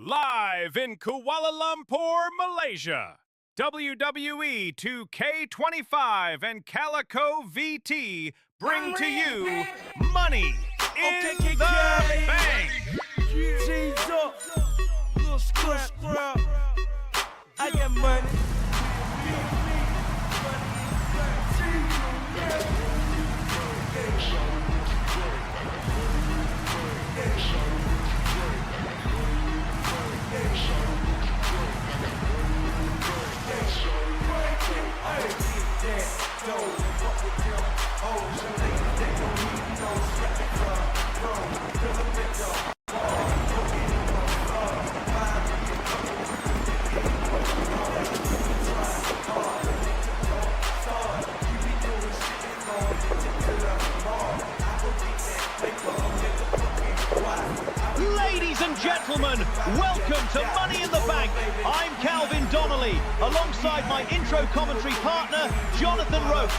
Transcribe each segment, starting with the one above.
Live in Kuala Lumpur, Malaysia, WWE 2K25 and KalacoVT bring to you Money in the Bank. G's up, little scrap. I got money. Ladies and gentlemen, welcome to Money in the Bank. I'm Calvin Donnelly, alongside my intro commentary partner, Jonathan Roach.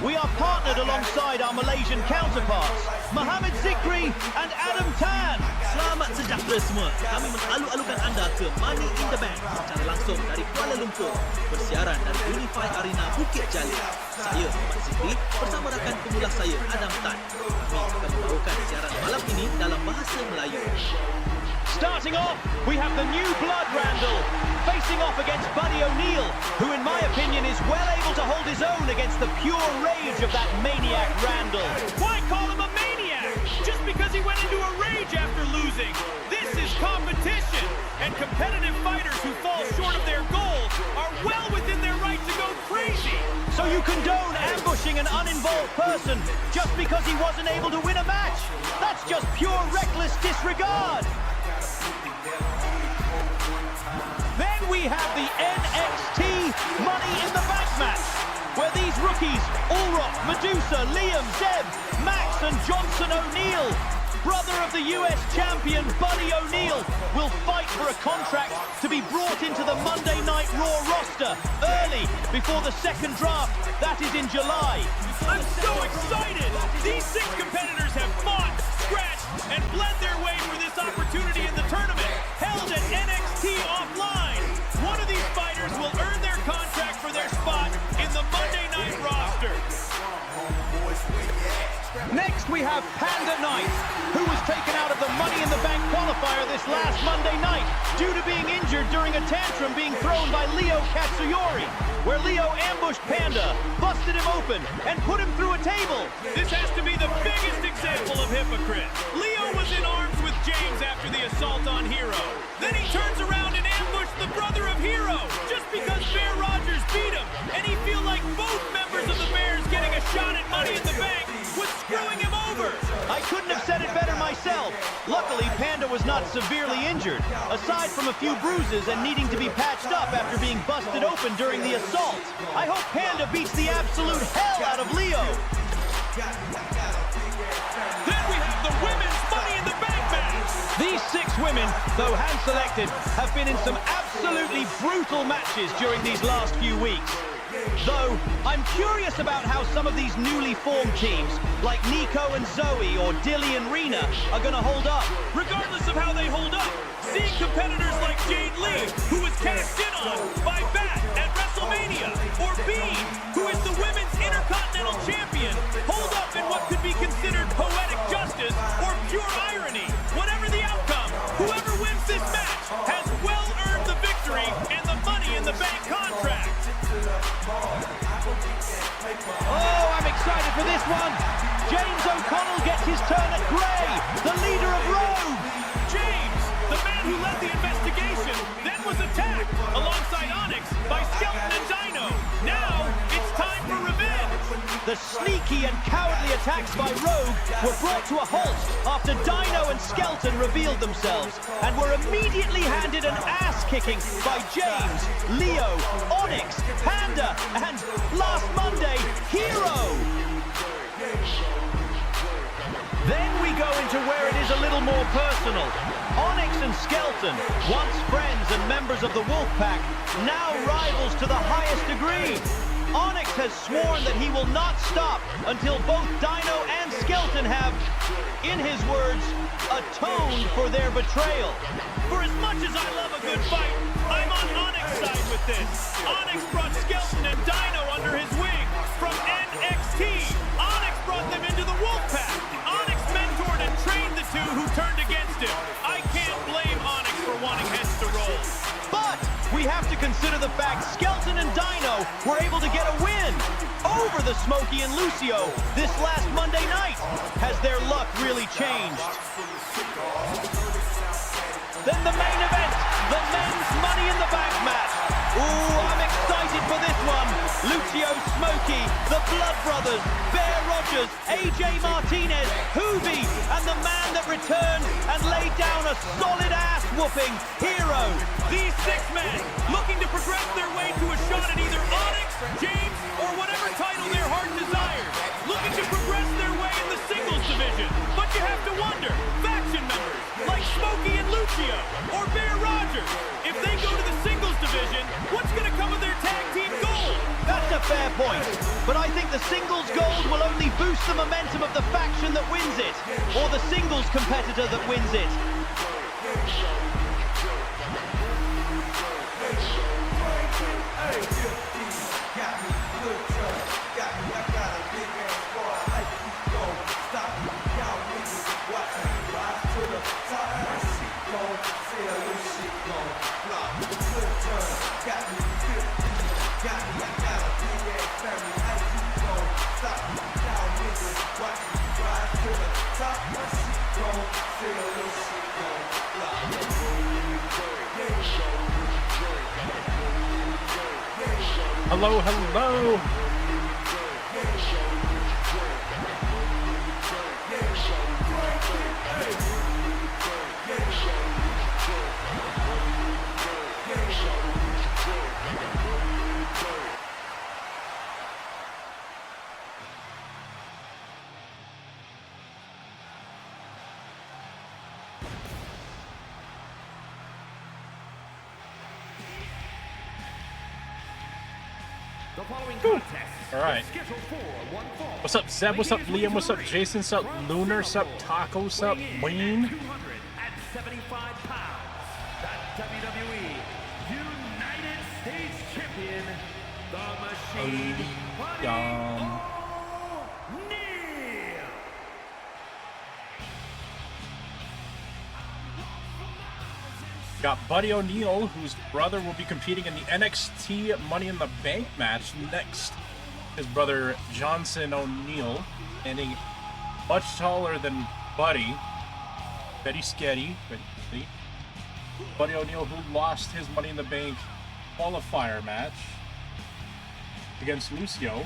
We are partnered alongside our Malaysian counterparts, Mohammed Zikri and Adam Tan. Selamat sejahtera semua. Kami mengalu-alukan anda ke Money in the Bank secara langsung dari Kuala Lumpur, bersiaran dari Unify Arena Bukit Jalil. Saya Mohammed Zikri bersama rakan pemula saya Adam Tan. Kami akan membawakan siaran malam ini dalam bahasa Melayu. Starting off, we have the new blood Randall, facing off against Buddy O'Neill, who in my opinion is well able to hold his own against the pure rage of that maniac Randall. Why call him a maniac? Just because he went into a rage after losing. This is competition, and competitive fighters who fall short of their goals are well within their right to go crazy. So you condone ambushing an uninvolved person just because he wasn't able to win a match? That's just pure reckless disregard. Then we have the NXT Money in the Bank match, where these rookies, Ulrock, Medusa, Liam, Zeb, Max and Johnson O'Neill, brother of the US champion Buddy O'Neill, will fight for a contract to be brought into the Monday Night Raw roster early before the second draft. That is in July. I'm so excited! These 6 competitors have fought, scratched, and bled their way for this opportunity in the tournament, held at NXT Offline. One of these fighters will earn their contract for their spot in the Monday Night roster. Next we have Panda Knight, who was taken out of the Money in the Bank qualifier this last Monday night due to being injured during a tantrum being thrown by Leo Katsuyori, where Leo ambushed Panda, busted him open, and put him through a table. This has to be the biggest example of hypocrite. Leo was in arms with James after the assault on Hero. Then he turns around and ambushed the brother of Hero, just because Bear Rogers beat him, and he feel like both members of the Bears getting a shot at Money in the Bank was screwing him over. I couldn't have said it better myself. Luckily, Panda was not severely injured, aside from a few bruises and needing to be patched up after being busted open during the assault. I hope Panda beats the absolute hell out of Leo. Then we have the women's Money in the Bank match. These 6 women, though hand-selected, have been in some absolutely brutal matches during these last few weeks. Though, I'm curious about how some of these newly formed teams, like Nico and Zoe or Dilly and Rena, are going to hold up. Regardless of how they hold up, seeing competitors like Jade Lee, who was cashed in on by Bat at WrestleMania, or Bean, who is the women's Intercontinental Champion, hold up in what could be considered poetic justice or pure irony. Whatever the outcome, whoever wins this match has well earned the victory and the Money in the Bank contract. Oh, I'm excited for this one. James O'Connell gets his turn at Gray, the leader of Rogue. James, the man who led the investigation, then was attacked alongside Onyx by Skelton and Dino. Now, it's time for revenge. The sneaky and cowardly attacks by Rogue were brought to a halt after Dino and Skelton revealed themselves and were immediately handed an ass-kicking by James, Leo, Onyx, Panda, and, last Monday, Hero. Then we go into where it is a little more personal. Onyx and Skelton, once friends and members of the Wolfpack, now rivals to the highest degree. Onyx has sworn that he will not stop until both Dino and Skelton have, in his words, atoned for their betrayal. For as much as I love a good fight, I'm on Onyx's side with this. Onyx brought Skelton and Dino under his wing from NXT. Onyx brought them into the Wolfpack. Onyx mentored and trained the two who turned against him. I can't blame Onyx for wanting heads to roll. But we have to consider the fact Skelton and Dino were able to get a win over the Smokey and Lucio this last Monday night. Has their luck really changed? Then the main event, the men's Money in the Bank match. Ooh, I'm excited for this one. Lucio Smokey, the Blood Brothers, Bear Rogers, AJ Martinez, Hoovy, and the man that returned and laid down a solid ass whooping, Hero. These 6 men looking to progress their way to a shot at either Onyx, James, or whatever title their heart desires. Looking to progress their way in the singles division. But you have to wonder, faction members like Smokey and Lucio or Bear Rogers, if they go to the singles division, what's going to come of their tag team gold? That's a fair point, but I think the singles gold will only boost the momentum of the faction that wins it, or the singles competitor that wins it. Hello, hello. All right. What's up, Zeb? What's up, Liam? What's up, Jason? What's up, Lunar? What's up, Taco? What's up, Wayne? 275 pounds, the WWE United States Champion, the Machine, Buddy O'Neil. Got Buddy O'Neil, whose brother will be competing in the NXT Money in the Bank match next. His brother Johnson O'Neil, standing much taller than Buddy. Very scary. Buddy O'Neil, who lost his Money in the Bank qualifier match against Lucio.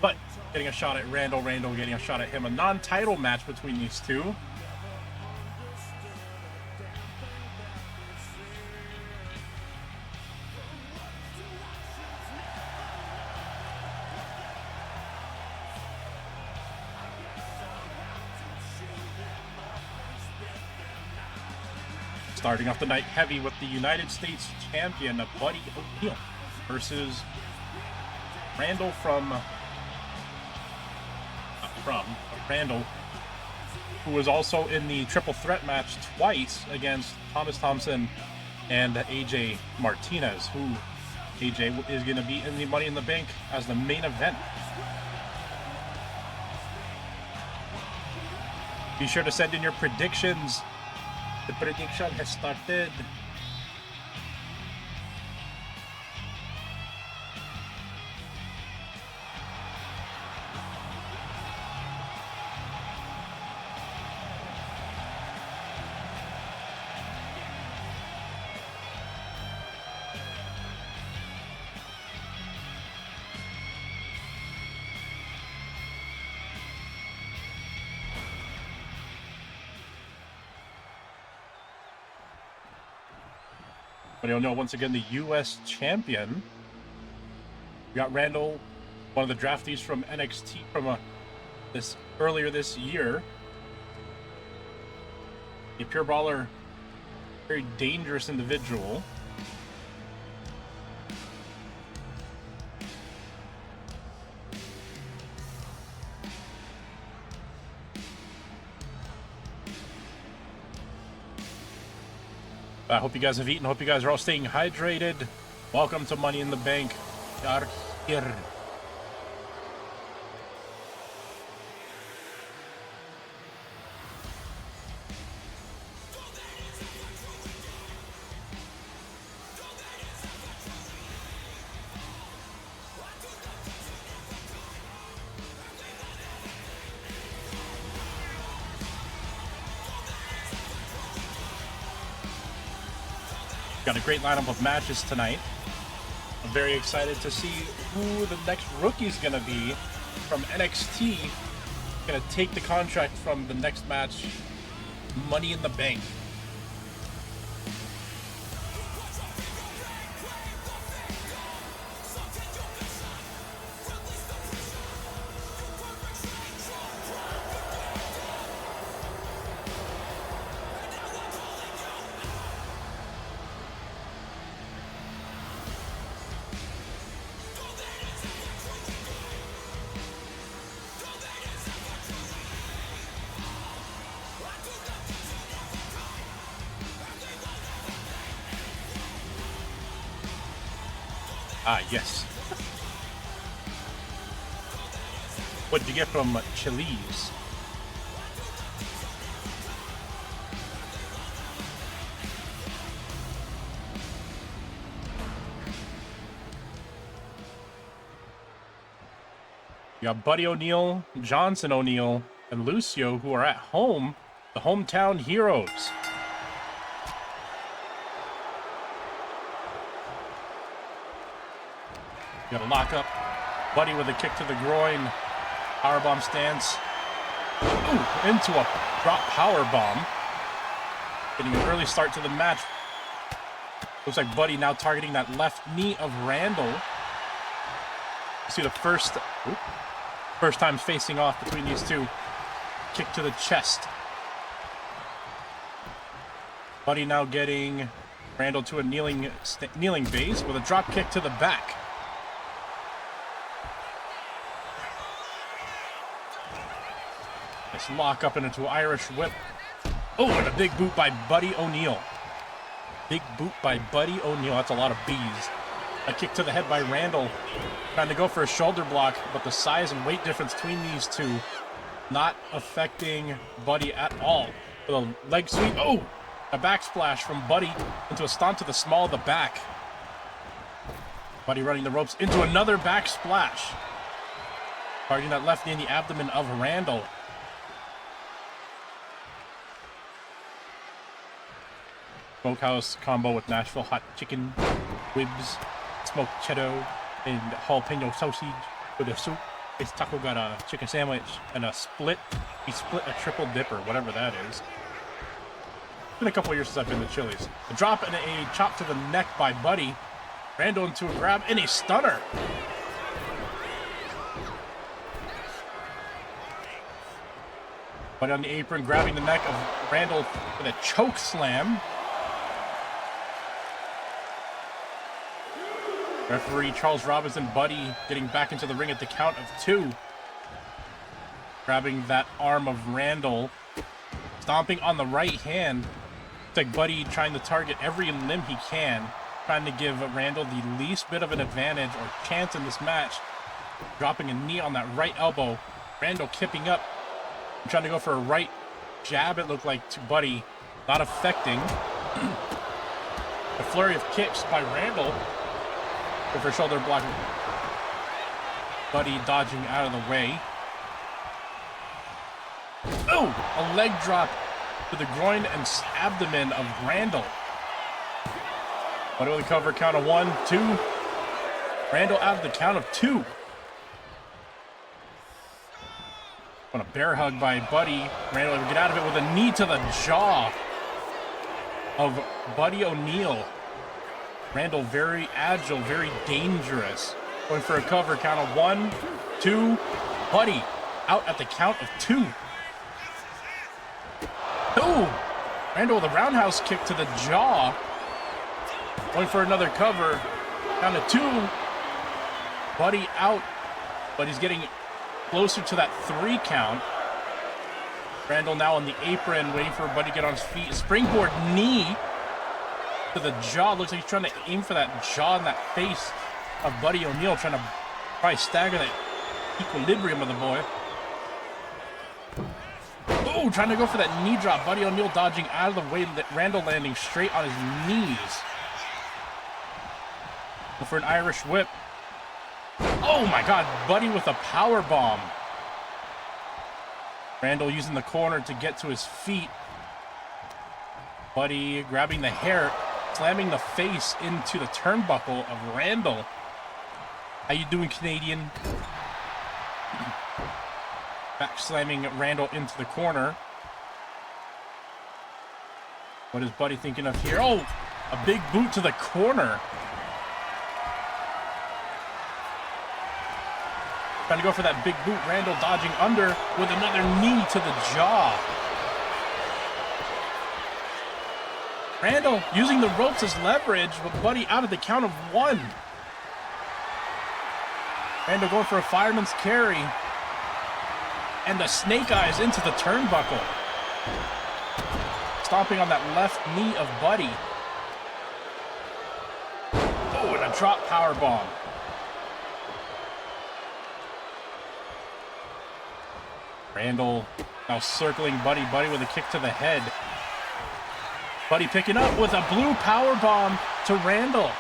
But getting a shot at Randall getting a shot at him. A non-title match between these two. Starting off the night heavy with the United States Champion, Buddy O'Neil, versus Randall Randall, who was also in the triple threat match twice against Thomas Thompson and AJ Martinez, who AJ is going to be in the Money in the Bank as the main event. Be sure to send in your predictions. The prediction has started. But you'll know, once again, the U.S. champion. We got Randall, one of the draftees from NXT from earlier this year. A pure brawler, very dangerous individual. I hope you guys have eaten. Hope you guys are all staying hydrated. Welcome to Money in the Bank. Yar here. Got a great lineup of matches tonight. I'm very excited to see who the next rookie is going to be from NXT. Going to take the contract from the next match, Money in the Bank. Ah, yes. What did you get from Chili's? You got Buddy O'Neil, Johnson O'Neil, and Lucio, who are at home, the hometown heroes. You got a lockup. Buddy with a kick to the groin. Powerbomb stance. Ooh, into a drop powerbomb. Getting an early start to the match. Looks like Buddy now targeting that left knee of Randall. You see the first time facing off between these two. Kick to the chest. Buddy now getting Randall to a kneeling base with a drop kick to the back. Nice lock up into an Irish whip. Oh, and a big boot by Buddy O'Neil. Big boot by Buddy O'Neil. That's a lot of B's. A kick to the head by Randall. Trying to go for a shoulder block, but the size and weight difference between these two not affecting Buddy at all. With a leg sweep. Oh! A backsplash from Buddy into a stomp to the small of the back. Buddy running the ropes into another backsplash. Targeting that left knee in the abdomen of Randall. Smokehouse combo with Nashville hot chicken, ribs, smoked cheddar, and jalapeno sausage with a soup. This taco got a chicken sandwich and a split. He split a triple dipper, whatever that is. It's been a couple of years since I've been to Chili's. A drop and a chop to the neck by Buddy. Randall into a grab and a stunner. Buddy on the apron, grabbing the neck of Randall with a choke slam. Referee Charles Robinson, Buddy getting back into the ring at the count of 2. Grabbing that arm of Randall. Stomping on the right hand. It's like Buddy trying to target every limb he can. Trying to give Randall the least bit of an advantage or chance in this match. Dropping a knee on that right elbow. Randall kipping up. Trying to go for a right jab, it looked like, to Buddy. Not affecting. A flurry of kicks by Randall. For shoulder block. Buddy dodging out of the way. Oh! A leg drop to the groin and abdomen of Randall. Buddy with a cover count of 1, 2. Randall out of the count of 2. On a bear hug by Buddy. Randall able to get out of it with a knee to the jaw of Buddy O'Neil. Randall very agile, very dangerous. Going for a cover count of 1, 2. Buddy out at the count of 2. Oh! Randall with a roundhouse kick to the jaw. Going for another cover. Count of 2. Buddy out. Buddy's getting closer to that 3 count. Randall now on the apron, waiting for Buddy to get on his feet. Springboard knee. to the jaw. Looks like he's trying to aim for that jaw and that face of Buddy O'Neil, trying to probably stagger that equilibrium of the boy. Oh, trying to go for that knee drop. Buddy O'Neil dodging out of the way. Randall landing straight on his knees. Go for an Irish whip. Oh my God, Buddy with a power bomb. Randall using the corner to get to his feet. Buddy grabbing the hair, slamming the face into the turnbuckle of Randall. How you doing, Canadian? Back slamming Randall into the corner. What is Buddy thinking of here? Oh, a big boot to the corner. Trying to go for that big boot. Randall dodging under with another knee to the jaw. Randall using the ropes as leverage, but Buddy out of the count of one. Randall going for a fireman's carry. And the snake eyes into the turnbuckle. Stomping on that left knee of Buddy. Oh, and a drop power bomb. Randall now circling Buddy. Buddy with a kick to the head. Buddy picking up with a blue power bomb to Randall.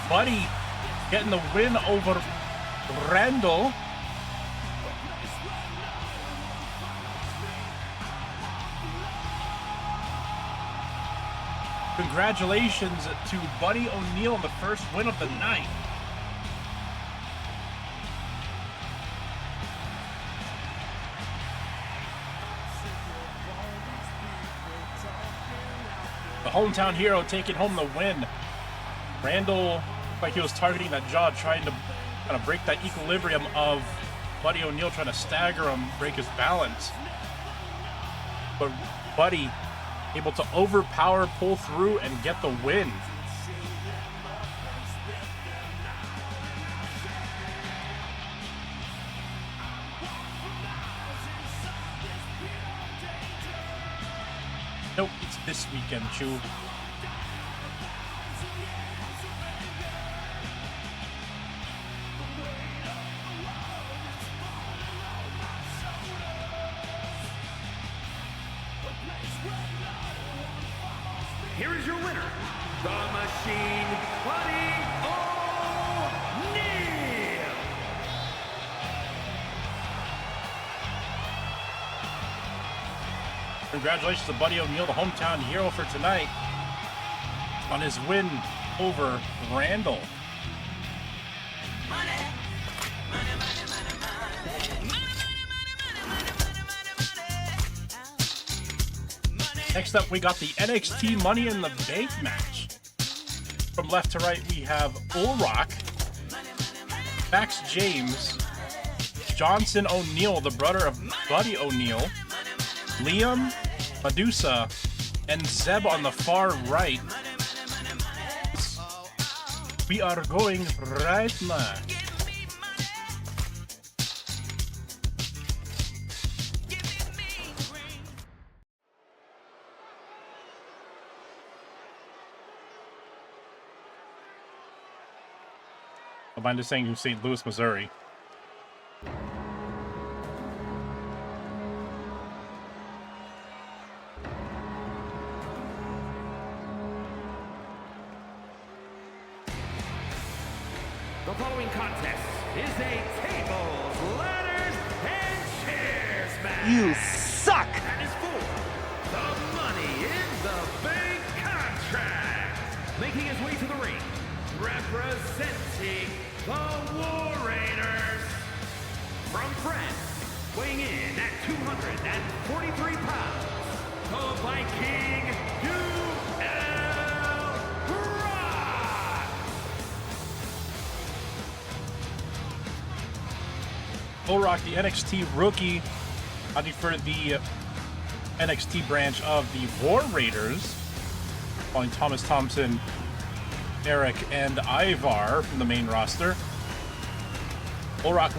Buddy getting the win over Randall. Congratulations to Buddy O'Neil on the first win of the night. The hometown hero taking home the win. Randall, like he was targeting that jaw, trying to kind of break that equilibrium of Buddy O'Neil, trying to stagger him, break his balance. But Buddy able to overpower, pull through, and get the win. Nope, it's this weekend, Chew. Here is your winner, the Machine, Buddy O'Neil. Congratulations to Buddy O'Neil, the hometown hero for tonight, on his win over Randall. Next up, we got the NXT Money in the Bank match. From left to right, we have Ulrock, Max James, Johnson O'Neil, the brother of Buddy O'Neil, Liam, Medusa, and Zeb on the far right. We are going right now. I'm just saying from St. Louis, Missouri. The following contest is a tables, ladders, and chairs match. You suck! That is for the Money in the Bank contract. Making his way to the ring, representing the War Raiders. From France, weighing in at 243 pounds, the Viking Ulrock, the NXT rookie, fighting for the NXT branch of the War Raiders, following Thomas Thompson, Eric, and Ivar from the main roster. Ulrock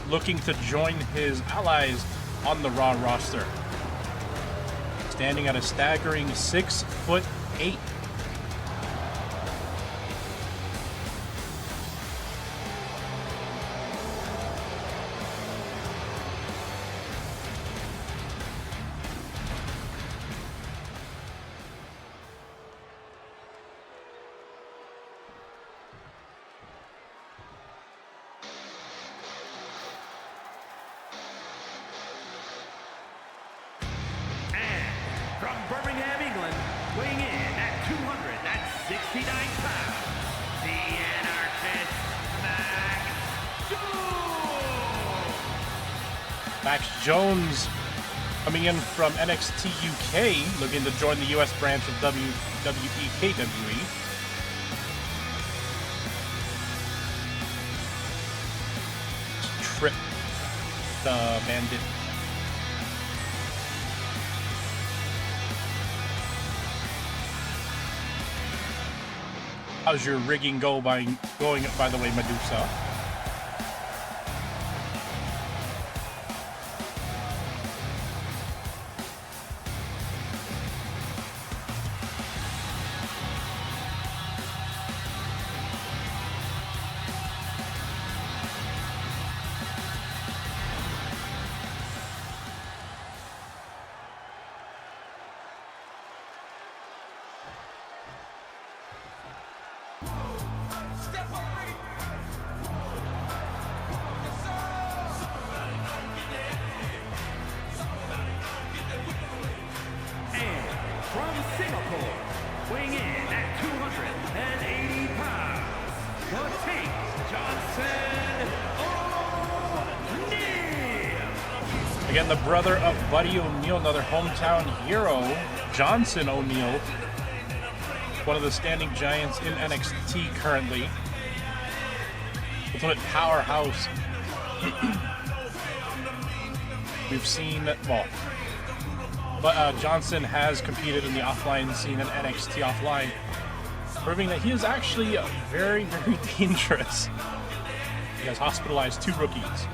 looking to join his allies, on the Raw roster. Standing at a staggering 6'8". From Birmingham, England, weighing in at 269 pounds, the anarchist, Max Jones. Max Jones coming in from NXT UK, looking to join the US branch of WWE KWE. Trip the Bandit. How's your rigging going, by the way, Medusa? From Singapore, weighing in at 280 pounds, the Tank Johnson O'Neil. Again, the brother of Buddy O'Neil, another hometown hero, Johnson O'Neil, one of the standing giants in NXT currently. Ultimate powerhouse. We've seen, well, but Johnson has competed in the offline scene in NXT offline, proving that he is actually very, very dangerous. He has hospitalized 2 rookies.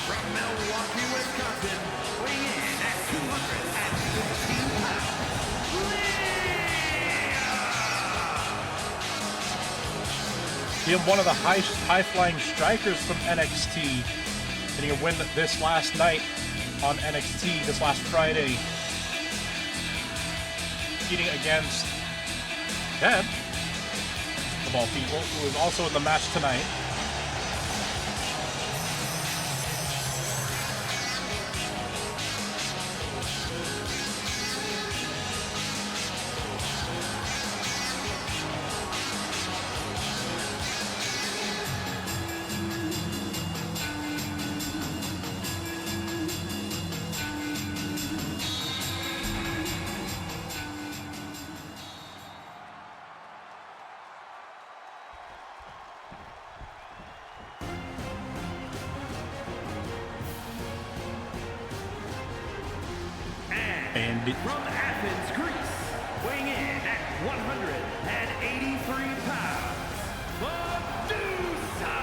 From Milwaukee, Wisconsin, weighing in at 215 pounds, Leah. He had one of the high-flying strikers from NXT, getting a win this last night on NXT, this last Friday, competing against Ted, of all people, who is also in the match tonight. And From Athens, Greece, weighing in at 183 pounds, Medusa.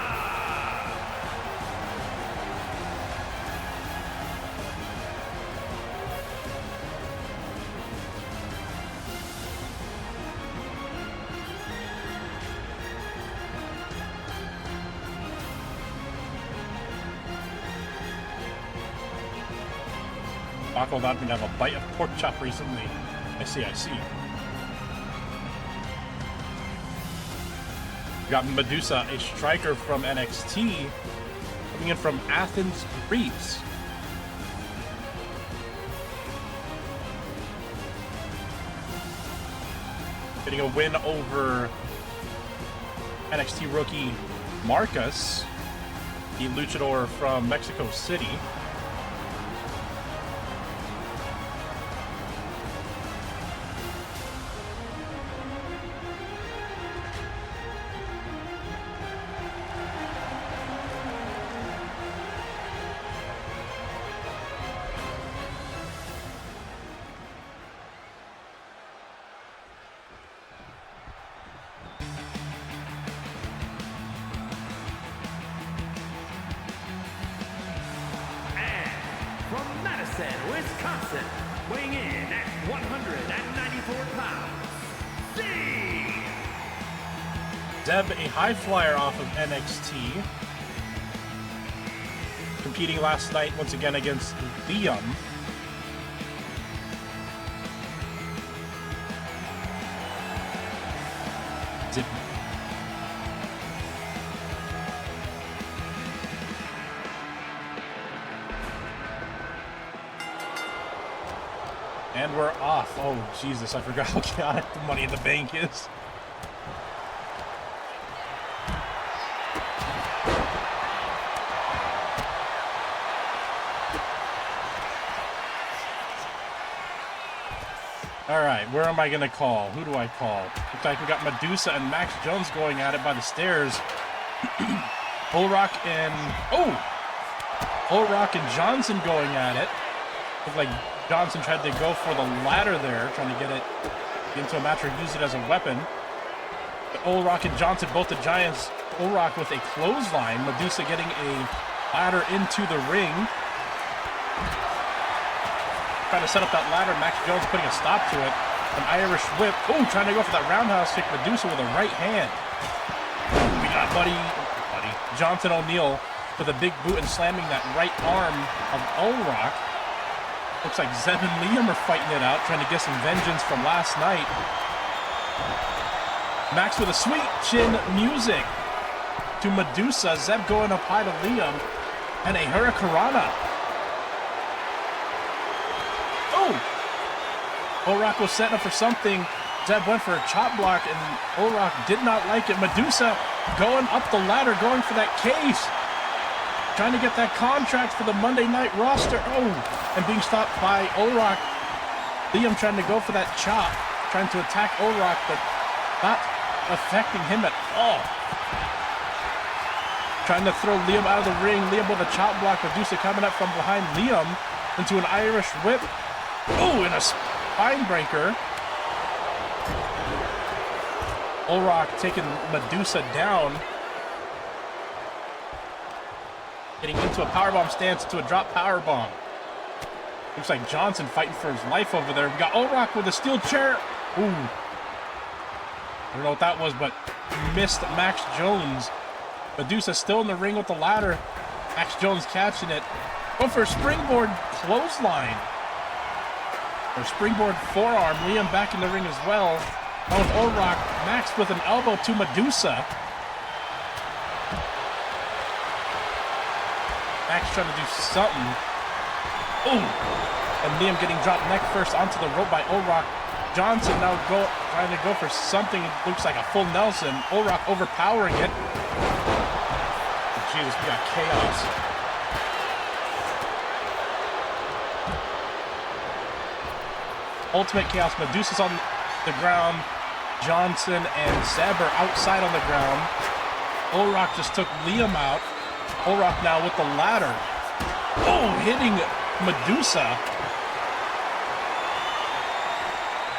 Paco not going to have a bite of pork chop recently. I see. We got Medusa, a striker from NXT, coming in from Athens, Greece. Getting a win over NXT rookie Marcus, the luchador from Mexico City. Madison, Wisconsin, weighing in at 194 pounds, Steve! Zeb, a high flyer off of NXT. Competing last night once again against Liam. Zeb. And we're off. Oh, Jesus, I forgot how chaotic the Money in the Bank is. All right, where am I going to call? Who do I call? Looks like we got Medusa and Max Jones going at it by the stairs. Olrock and... Oh! Olrock and Johnson going at it. Looks like Johnson tried to go for the ladder there, trying to get it into a match or use it as a weapon. But Olrock and Johnson, both the Giants. Olrock with a clothesline. Medusa getting a ladder into the ring. Trying to set up that ladder. Max Jones putting a stop to it. An Irish whip. Oh, trying to go for that roundhouse kick. Medusa with a right hand. We got Buddy Johnson O'Neal with a big boot and slamming that right arm of Olrock. Looks like Zeb and Liam are fighting it out, trying to get some vengeance from last night. Max with a sweet chin music to Medusa. Zeb going up high to Liam. And a Hurricanrana. Olrock was setting up for something. Zeb went for a chop block, and Olrock did not like it. Medusa going up the ladder, going for that case. Trying to get that contract for the Monday Night roster. Oh, and being stopped by Olrock. Liam trying to go for that chop, trying to attack Olrock, but not affecting him at all. Trying to throw Liam out of the ring. Liam with a chop block. Medusa coming up from behind Liam into an Irish whip. Oh, and a spine breaker. Olrock taking Medusa down. Getting into a powerbomb stance to a drop powerbomb. Looks like Johnson fighting for his life over there. We got Olrock with a steel chair. Ooh. I don't know what that was, but missed Max Jones. Medusa still in the ring with the ladder. Max Jones catching it. Go for a springboard clothesline. Or springboard forearm. Liam back in the ring as well. Now with Olrock. Max with an elbow to Medusa. Max trying to do something. Ooh. And Liam getting dropped neck first onto the rope by Olrock. Johnson now trying to go for something. It looks like a full Nelson. Olrock overpowering it. Jesus, we got chaos. Ultimate chaos. Medusa's on the ground. Johnson and Zeb are outside on the ground. Olrock just took Liam out. Olrock now with the ladder. Oh, hitting Medusa.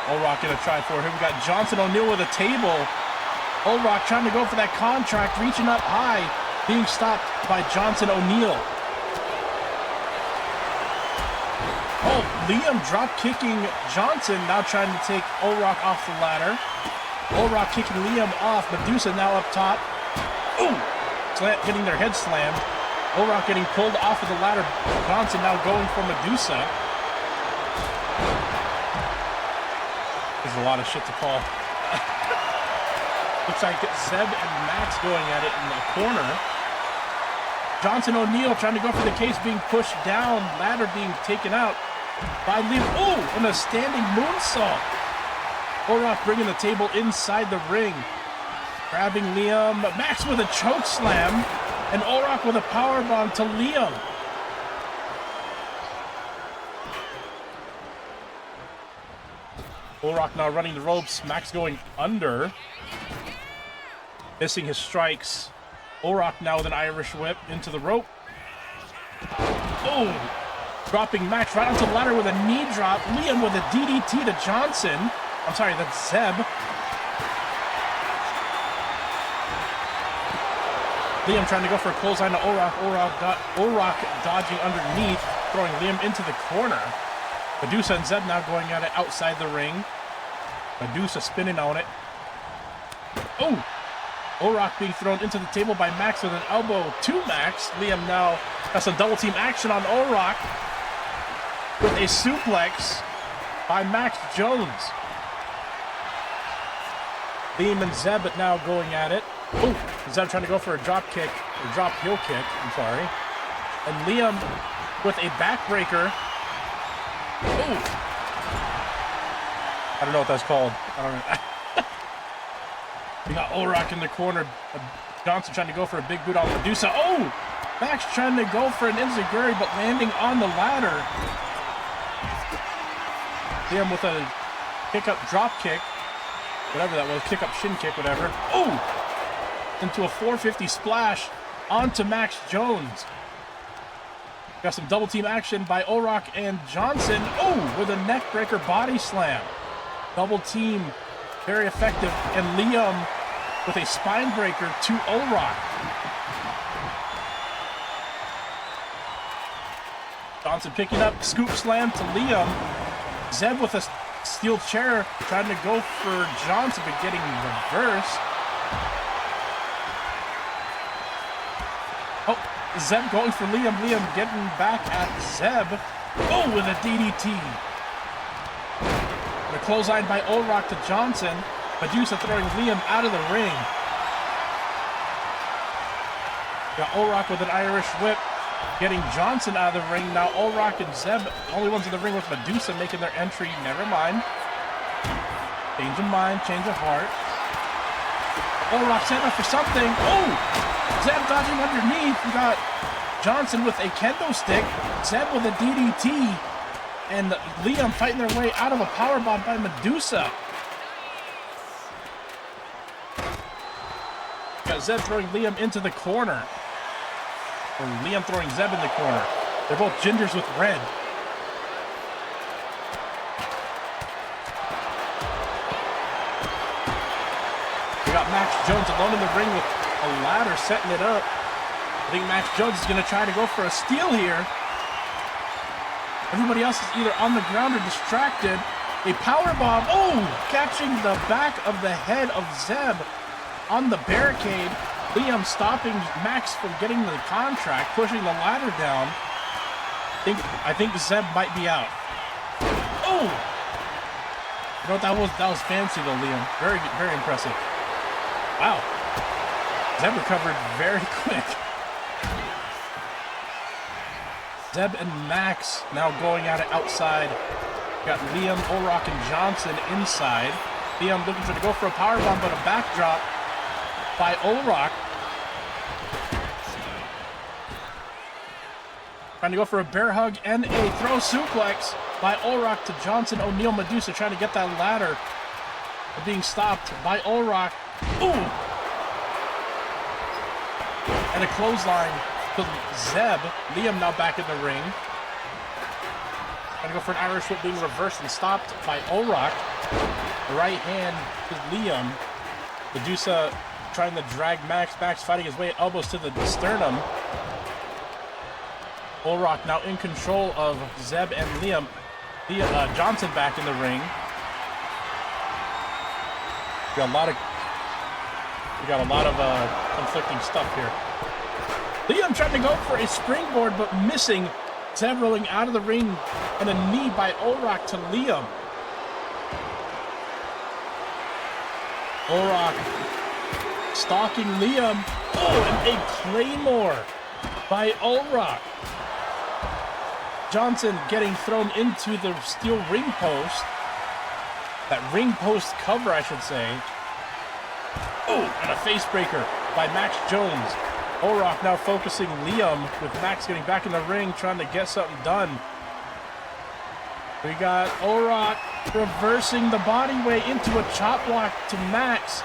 Olrock gonna try for it. Here we got Johnson O'Neal with a table. Olrock trying to go for that contract, reaching up high, being stopped by Johnson O'Neal. Oh, Liam drop kicking Johnson, now trying to take Olrock off the ladder. Olrock kicking Liam off. Medusa now up top. Ooh! Getting their head slammed. Olrock getting pulled off of the ladder. Johnson now going for Medusa. There's a lot of shit to call. Looks like Zeb and Max going at it in the corner. Johnson O'Neal trying to go for the case, being pushed down. Ladder being taken out by Liam. Oh, and a standing moonsault. Olrock bringing the table inside the ring. Grabbing Liam. Max with a choke slam. And Olrock with a powerbomb to Liam. Olrock now running the ropes. Max going under. Missing his strikes. Olrock now with an Irish whip into the rope. Oh! Dropping Max right onto the ladder with a knee drop. Liam with a DDT to Johnson. I'm sorry, that's Zeb. Liam trying to go for a clothesline to Orak. Orak dodging underneath, throwing Liam into the corner. Medusa and Zeb now going at it outside the ring. Medusa spinning on it. Oh! Orak being thrown into the table by Max with an elbow to Max. Liam now has some double team action on Orak with a suplex by Max Jones. Liam and Zeb now going at it. Oh, Zeb trying to go for a drop kick, or drop heel kick, I'm sorry. And Liam with a backbreaker. Oh! I don't know what that's called. I don't know. We got Orak in the corner. Johnson trying to go for a big boot on Medusa. Oh! Max trying to go for an enziguri, but landing on the ladder. Liam with a kick-up drop kick. Whatever that was. Kick-up shin kick, whatever. Oh! Into a 450 splash onto Max Jones. Got some double team action by Orak and Johnson. Oh! With a neck breaker body slam. Double team. Very effective. And Liam with a spine breaker to Orak. Johnson picking up, scoop slam to Liam. Zeb with a steel chair trying to go for Johnson, but getting reversed. Oh, Zeb going for Liam. Liam getting back at Zeb. Oh, with a DDT. And a clothesline by Orak to Johnson. Medusa throwing Liam out of the ring. Got Orak with an Irish whip, getting Johnson out of the ring. Now Orak and Zeb, the only ones in the ring with Medusa making their entry. Never mind. Change of mind, change of heart. Orak set up for something. Oh! Zeb dodging underneath. We got Johnson with a kendo stick. Zeb with a DDT. And Liam fighting their way out of a powerbomb by Medusa. Got Zeb throwing Liam into the corner. Or Liam throwing Zeb in the corner. They're both gingers with red. We got Max Jones alone in the ring with a ladder setting it up. I think Max Jones is going to try to go for a steal here. Everybody else is either on the ground or distracted. A powerbomb. Oh! Catching the back of the head of Zeb on the barricade. Liam stopping Max from getting the contract, pushing the ladder down. I think Zeb might be out. Oh! You know what, that was fancy though, Liam. Very, very impressive. Wow. Zeb recovered very quick. Zeb and Max now going at it outside. Got Liam, Orak, and Johnson inside. Liam looking to go for a powerbomb, but a backdrop by Orak. Trying to go for a bear hug and a throw suplex by Orak to Johnson. O'Neal, Medusa trying to get that ladder. Being stopped by Orak. Ooh! And a clothesline to Zeb. Liam now back in the ring. Trying to go for an Irish whip, being reversed and stopped by Orak. The right hand to Liam. Medusa trying to drag Max. Max fighting his way, elbows to the sternum. Orak now in control of Zeb and Liam. Johnson back in the ring. We got a lot of conflicting stuff here. Liam trying to go for a springboard, but missing. Zeb rolling out of the ring, and a knee by Orak to Liam. Orak stalking Liam. Oh, and a claymore by Orak. Johnson getting thrown into the steel ring post. That ring post cover, I should say. Oh, and a face breaker by Max Jones. Orak now focusing Liam, with Max getting back in the ring, trying to get something done. We got Orak reversing the body weight into a chop block to Max.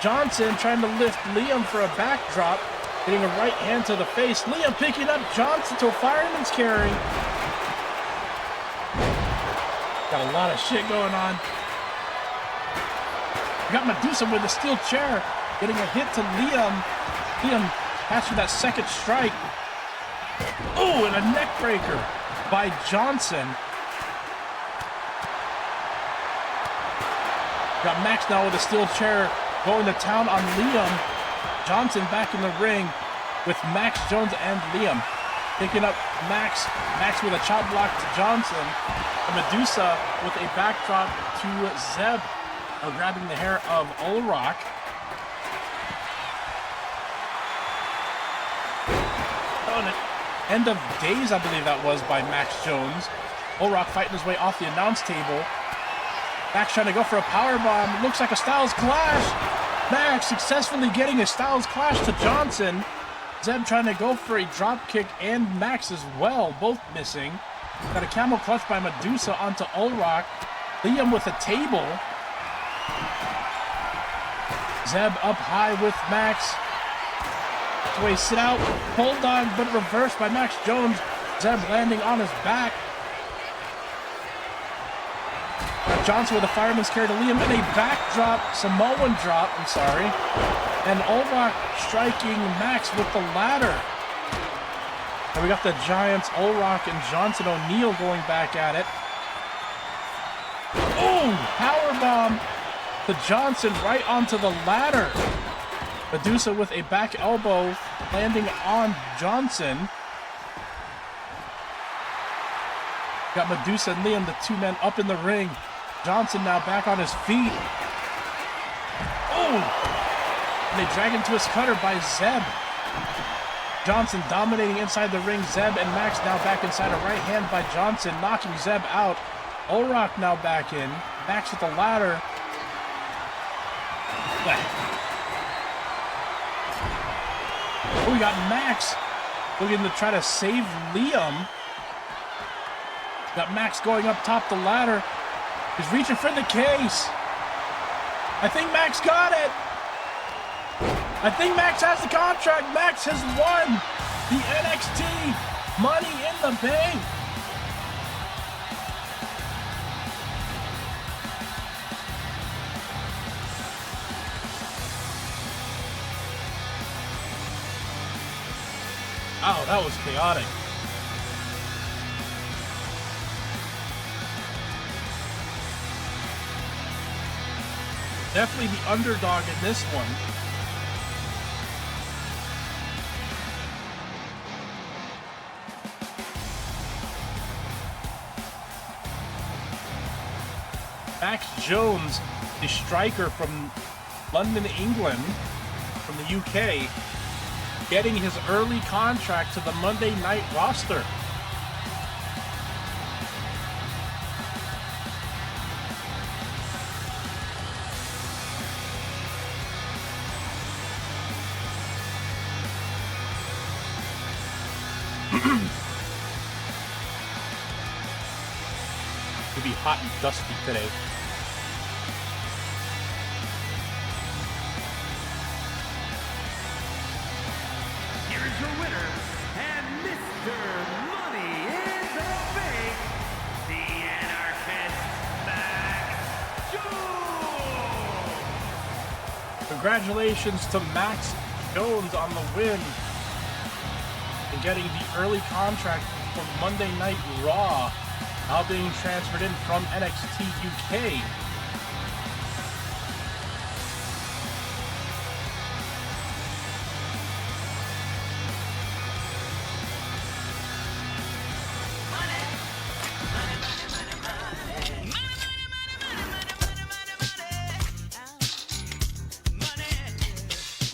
Johnson trying to lift Liam for a backdrop, getting a right hand to the face. Liam picking up Johnson to a fireman's carry. Got a lot of shit going on. We got Medusa with a steel chair, getting a hit to Liam. Liam Catching that second strike. Oh, and a neck breaker by Johnson. Got Max now with a steel chair going to town on Liam. Johnson back in the ring with Max Jones and Liam. Picking up Max. Max with a chop block to Johnson. And Medusa with a backdrop to Zeb. Grabbing the hair of Ulrock. End of days, I believe that was, by Max Jones. Ulrock fighting his way off the announce table. Max trying to go for a powerbomb. Looks like a Styles Clash. Max successfully getting a Styles Clash to Johnson. Zeb trying to go for a drop kick and Max as well, both missing. Got a camel clutch by Medusa onto Ulrock. Liam with a table. Zeb up high with Max. Way sit out, hold on, but reversed by Max Jones. Zeb landing on his back. Johnson with a fireman's carry to Liam and a backdrop, Samoan drop, I'm sorry. And Ulrock striking Max with the ladder. And we got the Giants, Ulrock and Johnson O'Neal going back at it. Oh, powerbomb to Johnson right onto the ladder. Medusa with a back elbow landing on Johnson. Got Medusa and Liam, the two men up in the ring. Johnson now back on his feet. Oh! And they drag him to his cutter by Zeb. Johnson dominating inside the ring. Zeb and Max now back inside a right hand by Johnson, knocking Zeb out. Ulrock now back in. Max with the ladder. Oh, we got Max looking to try to save Liam. Got Max going up top the ladder. He's reaching for the case. I think Max got it. I think Max has the contract. Max has won the NXT Money in the Bank. Wow, that was chaotic. Definitely the underdog in this one. Max Jones, the striker from London, England, from the UK, getting his early contract to the Monday Night roster. It'll be hot and dusty today. Here's your winner, and Mr. Money in the Bank, the Anarchist Max Jones! Congratulations to Max Jones on the win and getting the early contract for Monday Night Raw, now being transferred in from NXT UK.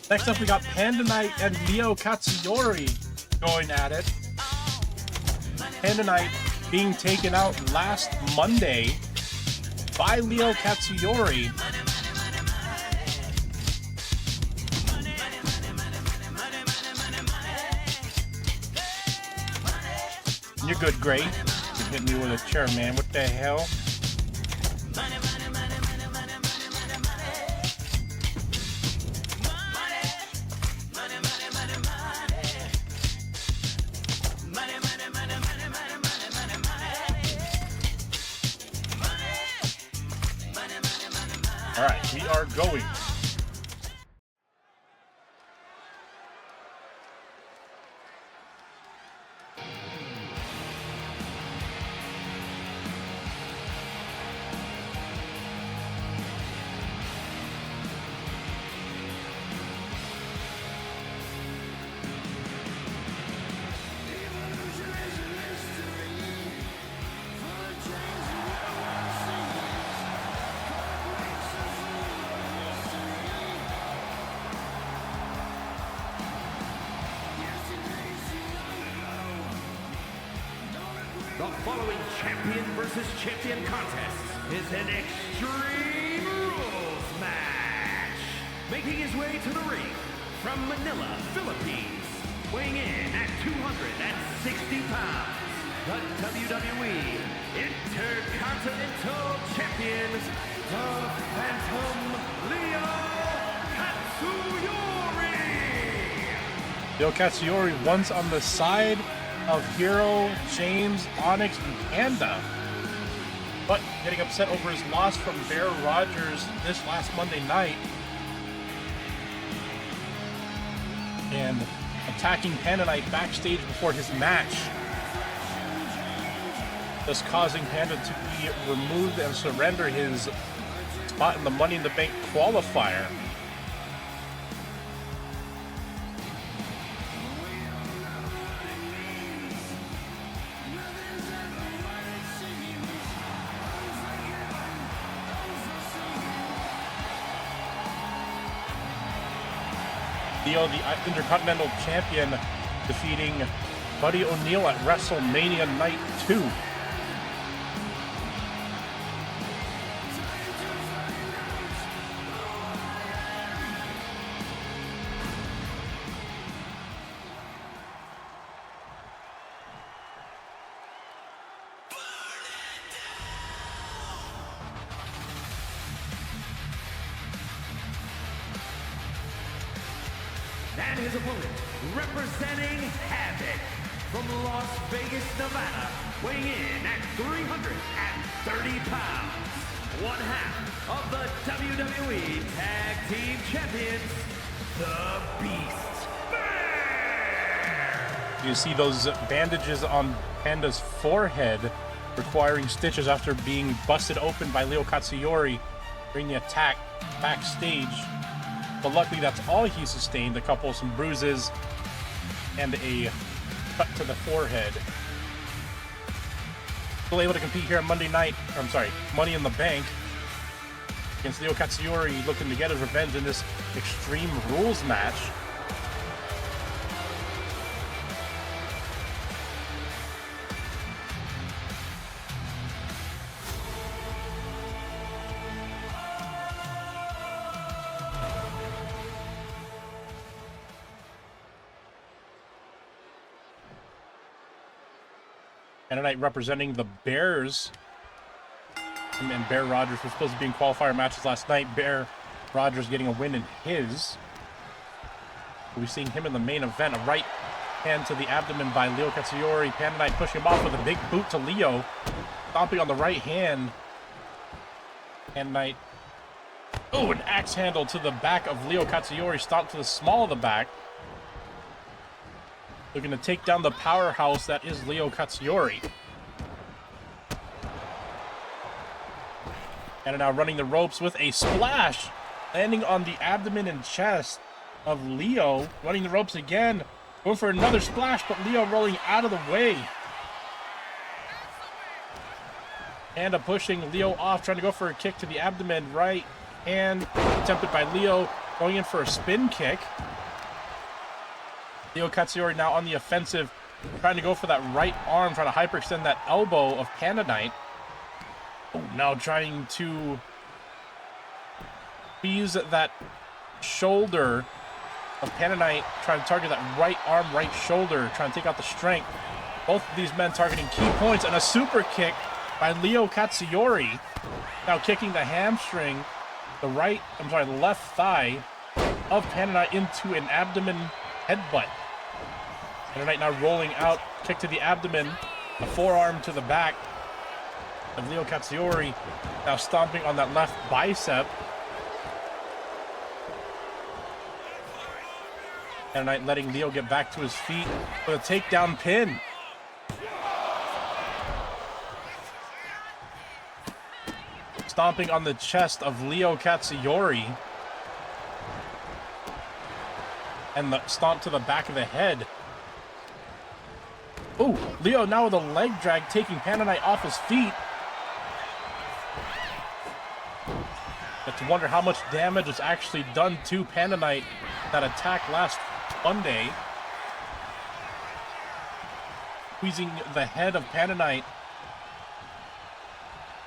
Next up, we got Panda Knight and Leo Katsuyori going at it. Panda Knight being taken out last Monday by Leo Katsuyori. You're good, Gray. You hit me with a chair, man. What the hell? All right, we are going. The following champion versus champion contest is an Extreme Rules match. Making his way to the ring from Manila, Philippines, weighing in at 260 pounds, the WWE Intercontinental Champion, the Phantom Leo Katsuyori. Leo Katsuyori once on the side of Hero, James, Onyx, and Panda, but getting upset over his loss from Bear Rogers this last Monday night and attacking Panda Knight backstage before his match, thus causing Panda to be removed and surrender his spot in the Money in the Bank qualifier. Leo, the Intercontinental Champion, defeating Buddy O'Neil at WrestleMania Night 2. And his opponent, representing Havoc from Las Vegas, Nevada, weighing in at 330 pounds, one half of the WWE Tag Team Champions, the Beast Bear. You see those bandages on Panda's forehead, requiring stitches after being busted open by Leo Katsuyori during the attack backstage. But luckily, that's all he sustained. A couple of some bruises and a cut to the forehead. Still able to compete here on Monday night. Money in the Bank against Leo Katsuyori, looking to get his revenge in this Extreme Rules match. And tonight, representing the Bears, and Bear Rogers was supposed to be in qualifier matches last night. Bear Rogers getting a win in his. We've seen him in the main event. A right hand to the abdomen by Leo Katsuyori. Panda Knight pushing him off with a big boot to Leo. Stomping on the right hand. Panda Knight. Oh, an axe handle to the back of Leo Katsuyori. Stomp to the small of the back. Looking to take down the powerhouse that is Leo Katsuyori. And now running the ropes with a splash. Landing on the abdomen and chest of Leo. Running the ropes again. Going for another splash, but Leo rolling out of the way. Panda pushing Leo off, trying to go for a kick to the abdomen. Right hand attempted by Leo. Going in for a spin kick. Leo Katsuyori now on the offensive, trying to go for that right arm, trying to hyperextend that elbow of Panda Knight. Oh, now trying to squeeze that shoulder of Panda Knight, trying to target that right arm, right shoulder, trying to take out the strength. Both of these men targeting key points, and a super kick by Leo Katsuyori. Now kicking the hamstring, the left thigh of Panda Knight into an abdomen headbutt. Panda Knight now rolling out, kick to the abdomen, a forearm to the back of Leo Katsuyori, now stomping on that left bicep. Panda Knight letting Leo get back to his feet with a takedown pin. Stomping on the chest of Leo Katsuyori. And the stomp to the back of the head. Oh, Leo now with a leg drag, taking Panda Knight off his feet. But to wonder how much damage was actually done to Panda Knight that attack last Monday. squeezing the head of Panda Knight.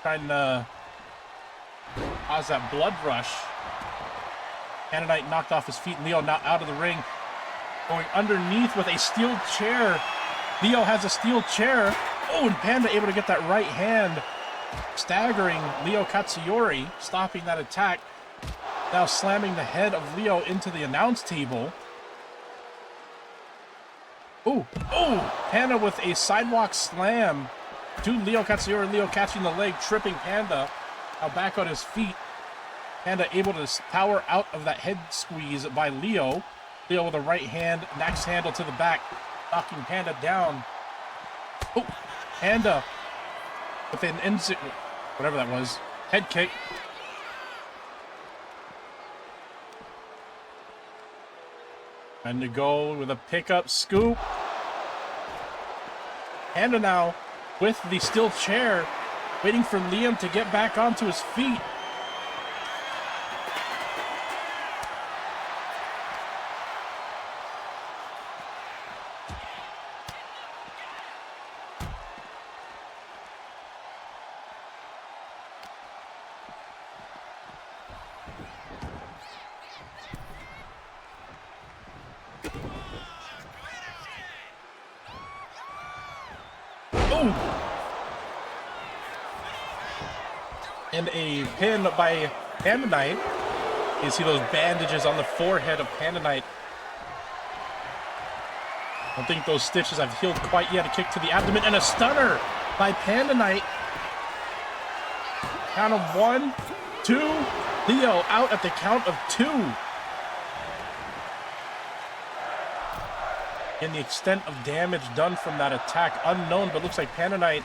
Trying to cause that blood rush. Panda Knight knocked off his feet. Leo now out of the ring. Going underneath with a steel chair. Leo has a steel chair. Oh, and Panda able to get that right hand. Staggering Leo Katsuyori. Stopping that attack. Now slamming the head of Leo into the announce table. Oh, Panda with a sidewalk slam to Leo Katsuyori. Leo catching the leg, tripping Panda. Now back on his feet. Panda able to power out of that head squeeze by Leo. Leo with a right hand, axe handle to the back, knocking Panda down. Oh, Panda with an whatever that was, head kick. And to go with a pickup scoop. Panda now with the steel chair, waiting for Liam to get back onto his feet. And a pin by Panda Knight. You see those bandages on the forehead of Panda Knight. I don't think those stitches have healed quite yet. A kick to the abdomen and a stunner by Panda Knight. Count of 1, 2. Leo out at the count of 2. And the extent of damage done from that attack unknown, but looks like Panda Knight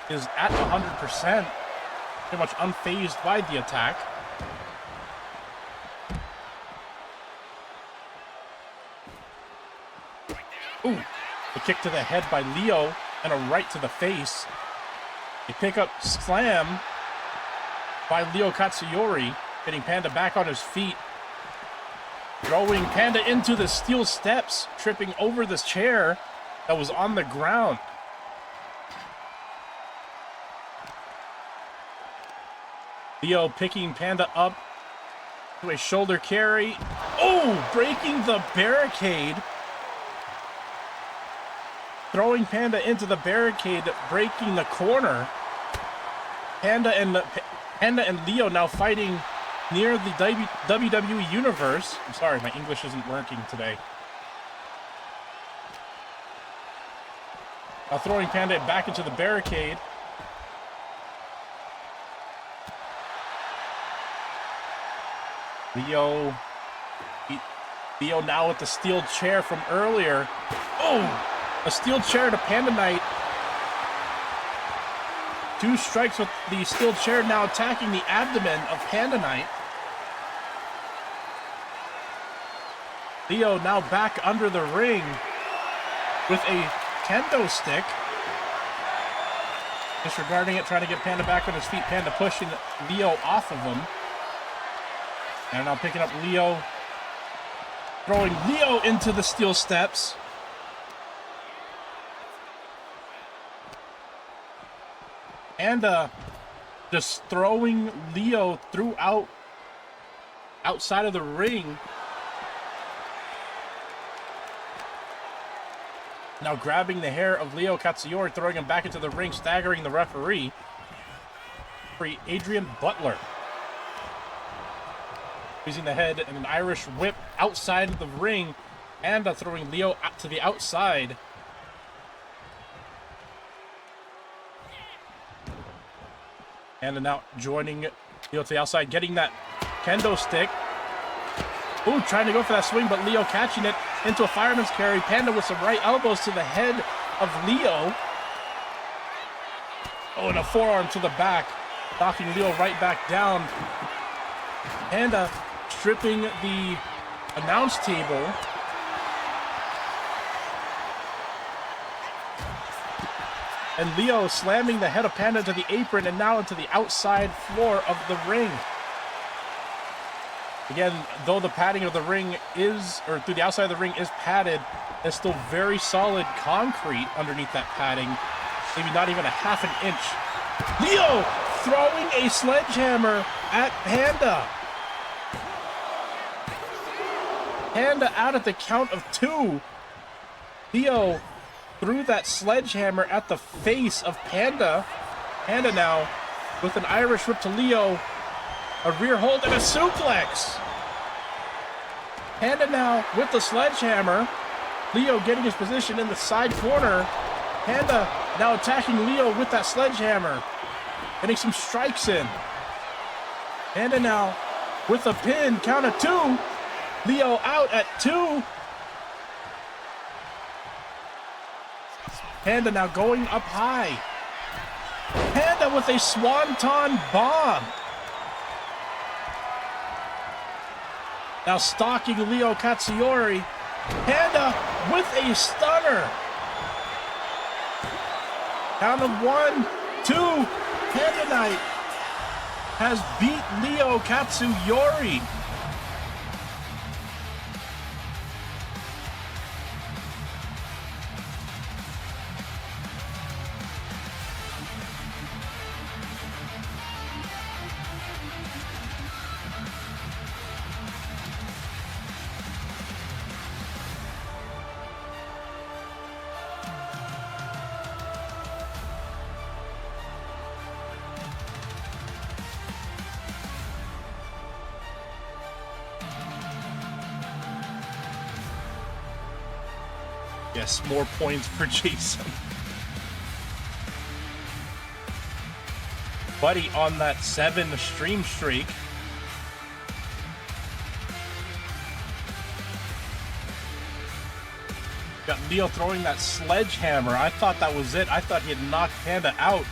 is at 100%. Pretty much unfazed by the attack. Ooh, a kick to the head by Leo and a right to the face. A pickup slam by Leo Katsuyori, getting Panda back on his feet. Throwing Panda into the steel steps, tripping over this chair that was on the ground. Leo picking Panda up to a shoulder carry. Oh, breaking the barricade. Throwing Panda into the barricade, breaking the corner. Panda and Leo now fighting near the WWE Universe. I'm sorry, my English isn't working today. Now throwing Panda back into the barricade. Leo now with the steel chair from earlier. Oh, a steel chair to Panda Knight. 2 strikes with the steel chair, now attacking the abdomen of Panda Knight. Leo now back under the ring with a kendo stick. Disregarding it, trying to get Panda back on his feet. Panda pushing Leo off of him. And now picking up Leo. Throwing Leo into the steel steps. And just throwing Leo outside of the ring. Now grabbing the hair of Leo Katsuyori, throwing him back into the ring, staggering the referee. Adrian Butler. Using the head and an Irish whip outside of the ring. And throwing Leo out to the outside. And now joining Leo to the outside, getting that kendo stick. Ooh, trying to go for that swing, but Leo catching it into a fireman's carry. Panda with some right elbows to the head of Leo. Oh, and a forearm to the back, knocking Leo right back down. Panda stripping the announce table. And Leo slamming the head of Panda into the apron and now into the outside floor of the ring. Again, though the padding of the ring is, or through the outside of the ring is padded, It's still very solid concrete underneath that padding. Maybe not even a half an inch. Leo throwing a sledgehammer at Panda. Panda out at the count of 2. Leo threw that sledgehammer at the face of Panda. Panda now with an Irish whip to Leo. A rear hold and a suplex. Panda now with the sledgehammer. Leo getting his position in the side corner. Panda now attacking Leo with that sledgehammer. Getting some strikes in. Panda now with a pin, count of 2. Leo out at 2. Panda now going up high. Panda with a swanton bomb. Now stalking Leo Katsuyori. Panda with a stunner. Count of 1, 2. Panda Knight has beat Leo Katsuyori. Yes, more points for Jason. Buddy on that 7 stream streak. Got Leo throwing that sledgehammer. I thought that was it. I thought he had knocked Panda out.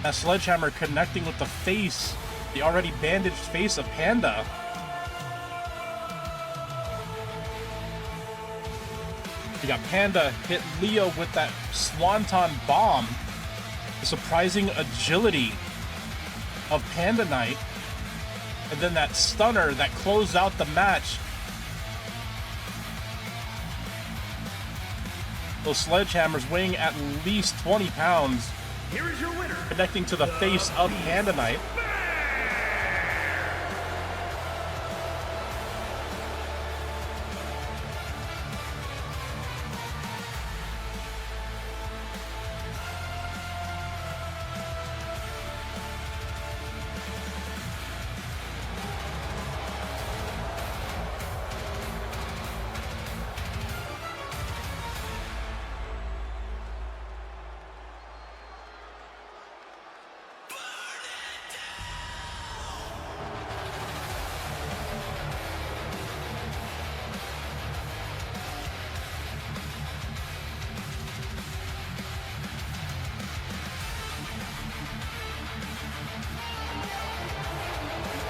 That sledgehammer connecting with the face, the already bandaged face of Panda. You got Panda hit Leo with that swanton bomb. The surprising agility of Panda Knight. And then that stunner that closed out the match. Those sledgehammers weighing at least 20 pounds. Here is your winner, Connecting to the face of Panda Knight.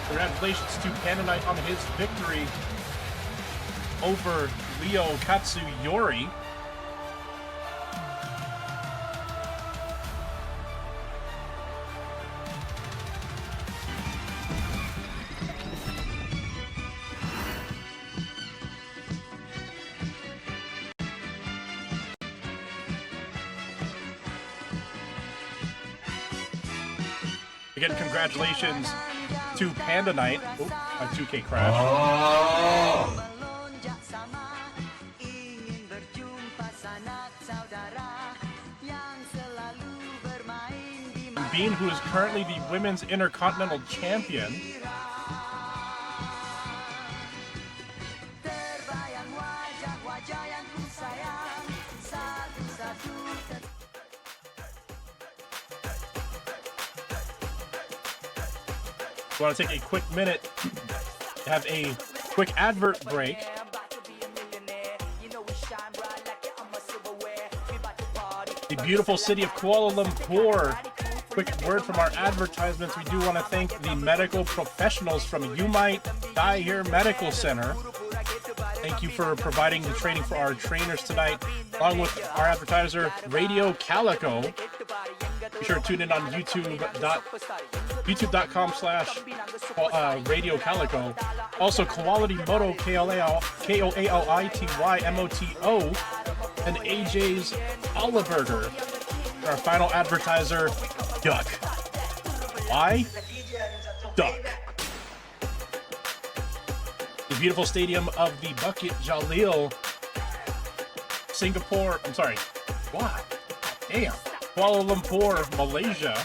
Congratulations to Panda Knight on his victory over Leo Katsuyori. Again, congratulations to Panda Knight. Oh, my 2K crashed. Bean, who is currently the Women's Intercontinental Champion. We want to take a quick minute to have a quick advert break. The beautiful city of Kuala Lumpur. Quick word from our advertisements. We do want to thank the medical professionals from You Might Die Here Medical Center. Thank you for providing the training for our trainers tonight, along with our advertiser, Radio Calico. Be sure to tune in on youtube.com/Radio Calico. Also, Quality Moto, Koalitymoto. and AJ's Olive Burger. Our final advertiser, Duck. Why? Duck. The beautiful stadium of the Bukit Jalil, Singapore. I'm sorry. Wow. Damn. Kuala Lumpur, Malaysia.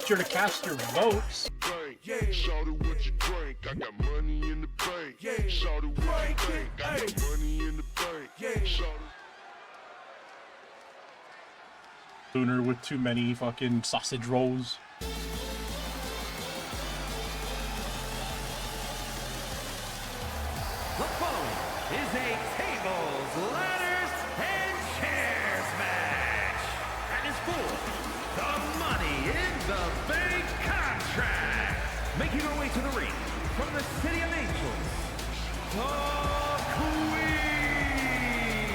Sure to cast your votes. Shout it what you drink. I got money in the bank. Shout it what you think. I got money in the bank. Shout it. Booner with too many fucking sausage rolls. The following is a tables, ladders, and chairs match. And is for the Money in the Bank contract. Making her way to the ring from the City of Angels, the Queen.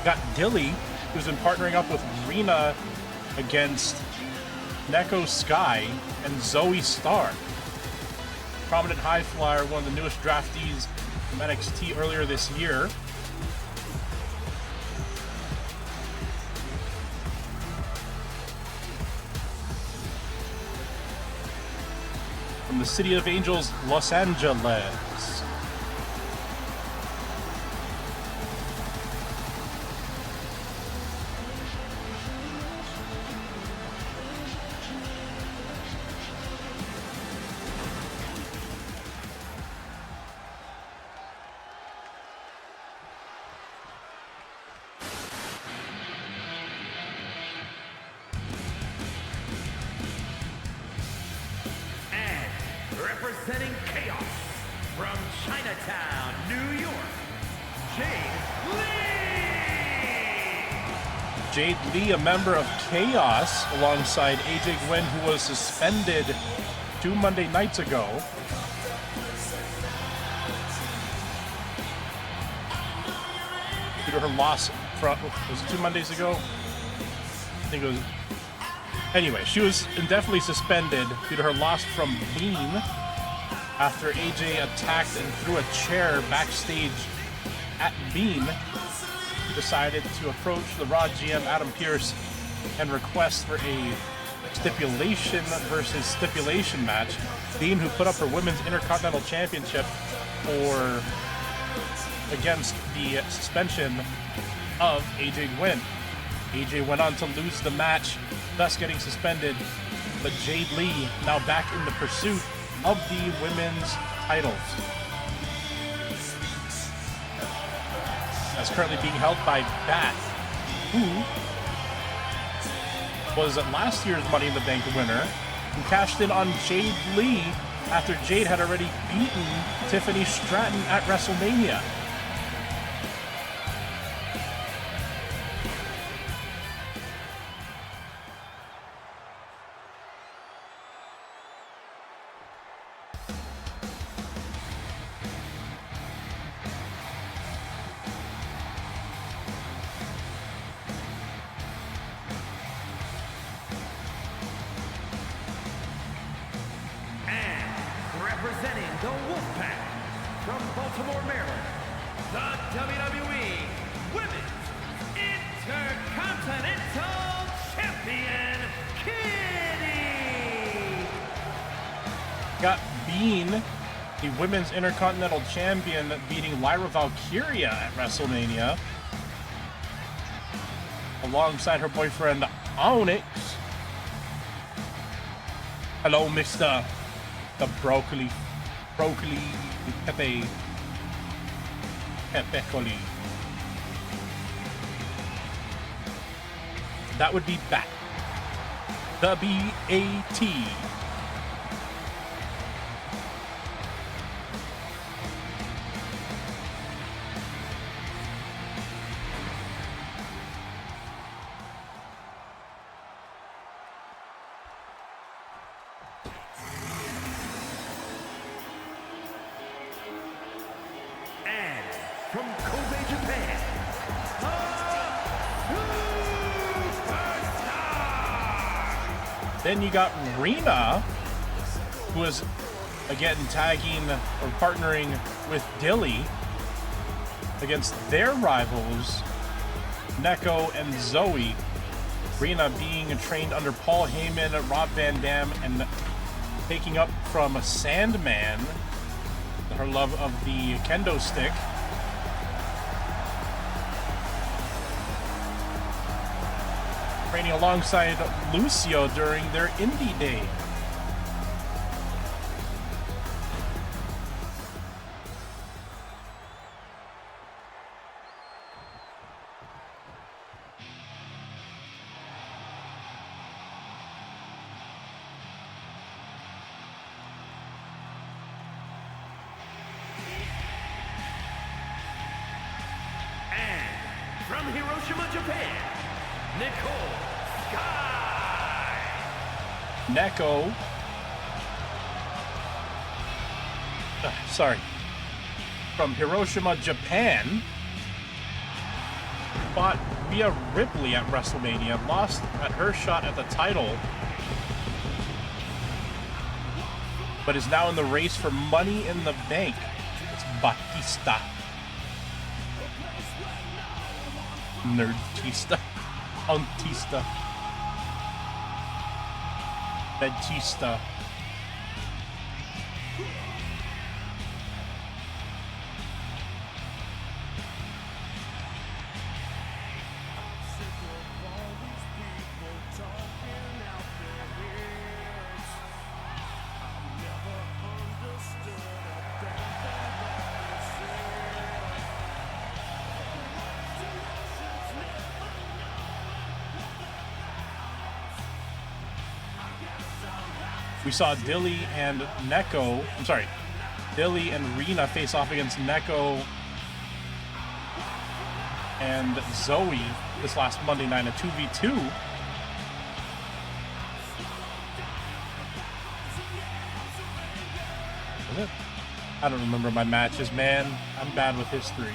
Got Dilly, who's been partnering up with Rena against Neko Sky and Zoe Stark. Prominent high flyer, one of the newest draftees from NXT earlier this year. From the City of Angels, Los Angeles. Representing Chaos from Chinatown, New York, Jade Lee! Jade Lee, a member of Chaos, alongside AJ Gwen, who was suspended 2 Monday nights ago. Due to her loss from, was it 2 Mondays ago? I think it was. Anyway, she was indefinitely suspended due to her loss from Bean after AJ attacked and threw a chair backstage at Bean. He decided to approach the Raw GM Adam Pearce and request for a stipulation versus stipulation match. Bean, who put up her Women's Intercontinental Championship against the suspension of AJ Gwen. AJ went on to lose the match, thus getting suspended, but Jade Lee now back in the pursuit of the women's titles. That's currently being held by Bat, who was last year's Money in the Bank winner, who cashed in on Jade Lee after Jade had already beaten Tiffany Stratton at WrestleMania. Representing the Wolfpack from Baltimore, Maryland, the WWE Women's Intercontinental Champion, Kitty! Got Bean, the Women's Intercontinental Champion, beating Lyra Valkyria at WrestleMania, alongside her boyfriend Onyx. Hello, Mr. The broccoli pepecoli. That would be Bat. The B-A-T. From Kobe, Japan, the Superstar! Then you got Rena, who is again tagging or partnering with Dilly against their rivals, Neko and Zoe. Rena being trained under Paul Heyman, Rob Van Dam, and taking up from Sandman, her love of the kendo stick. Training alongside Lucio during their indie day. From Hiroshima, Japan, Nicole Sky. Neko. Sorry. From Hiroshima, Japan. Fought Rhea Ripley at WrestleMania. Lost at her shot at the title. But is now in the race for Money in the Bank. It's Batista. Nerdtista. Untista. Bedtista. We saw Dilly and Neko, Dilly and Rena face off against Neko and Zoe this last Monday night, a 2v2. Was it? I don't remember my matches, man. I'm bad with history.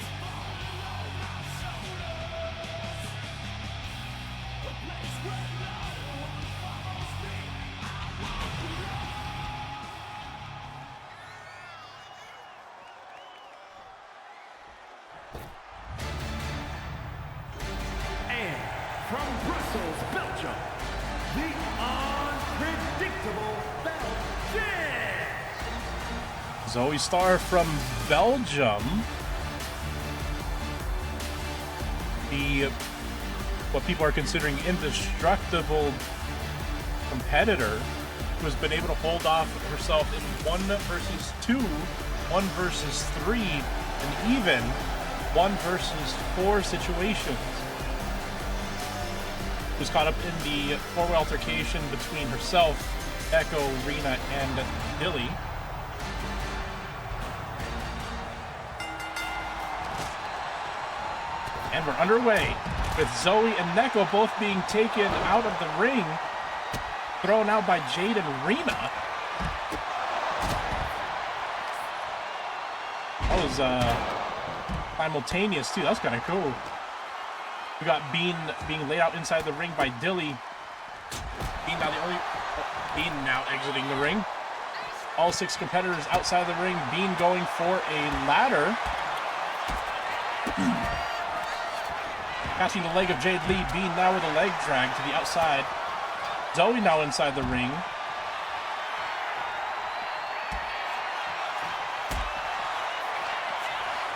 From Brussels, Belgium, the unpredictable Belgian. Zoe Starr from Belgium. What people are considering indestructible competitor who has been able to hold off herself in 1 versus 2, 1 versus 3, and even 1 versus 4 situations. Was caught up in the four-way altercation between herself, Echo, Rena, and Dilly. And we're underway with Zoe and Neko both being taken out of the ring, thrown out by Jade and Rena. That was simultaneous too. That's kind of cool. We got Bean being laid out inside the ring by Dilly. Bean now exiting the ring. All 6 competitors outside the ring. Bean going for a ladder. Catching the leg of Jade Lee. Bean now with a leg drag to the outside. Zoe now inside the ring.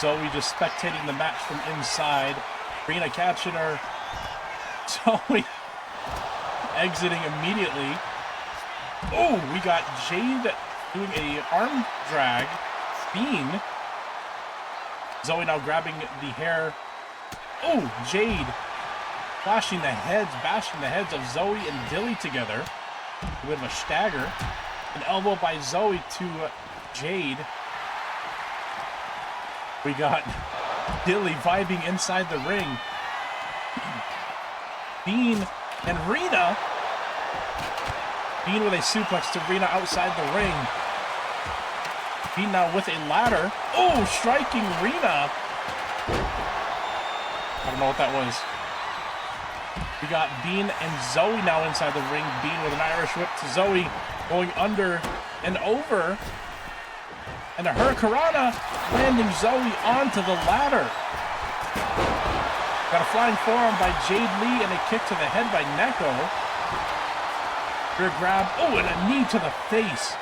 Zoe just spectating the match from inside. Rena catching her. Zoe exiting immediately. Oh, we got Jade doing a arm drag. Bean. Zoe now grabbing the hair. Oh, Jade bashing the heads of Zoe and Dilly together. A bit of a stagger. An elbow by Zoe to Jade. We got Dilly vibing inside the ring. Bean and Rena. Bean with a suplex to Rena outside the ring. Bean now with a ladder. Oh, striking Rena. I don't know what that was. We got Bean and Zoe now inside the ring. Bean with an Irish whip to Zoe, going under and over. And a Hurricanrana landing Zoe onto the ladder. Got a flying forearm by Jade Lee and a kick to the head by Neko. Rear grab. Oh, and a knee to the face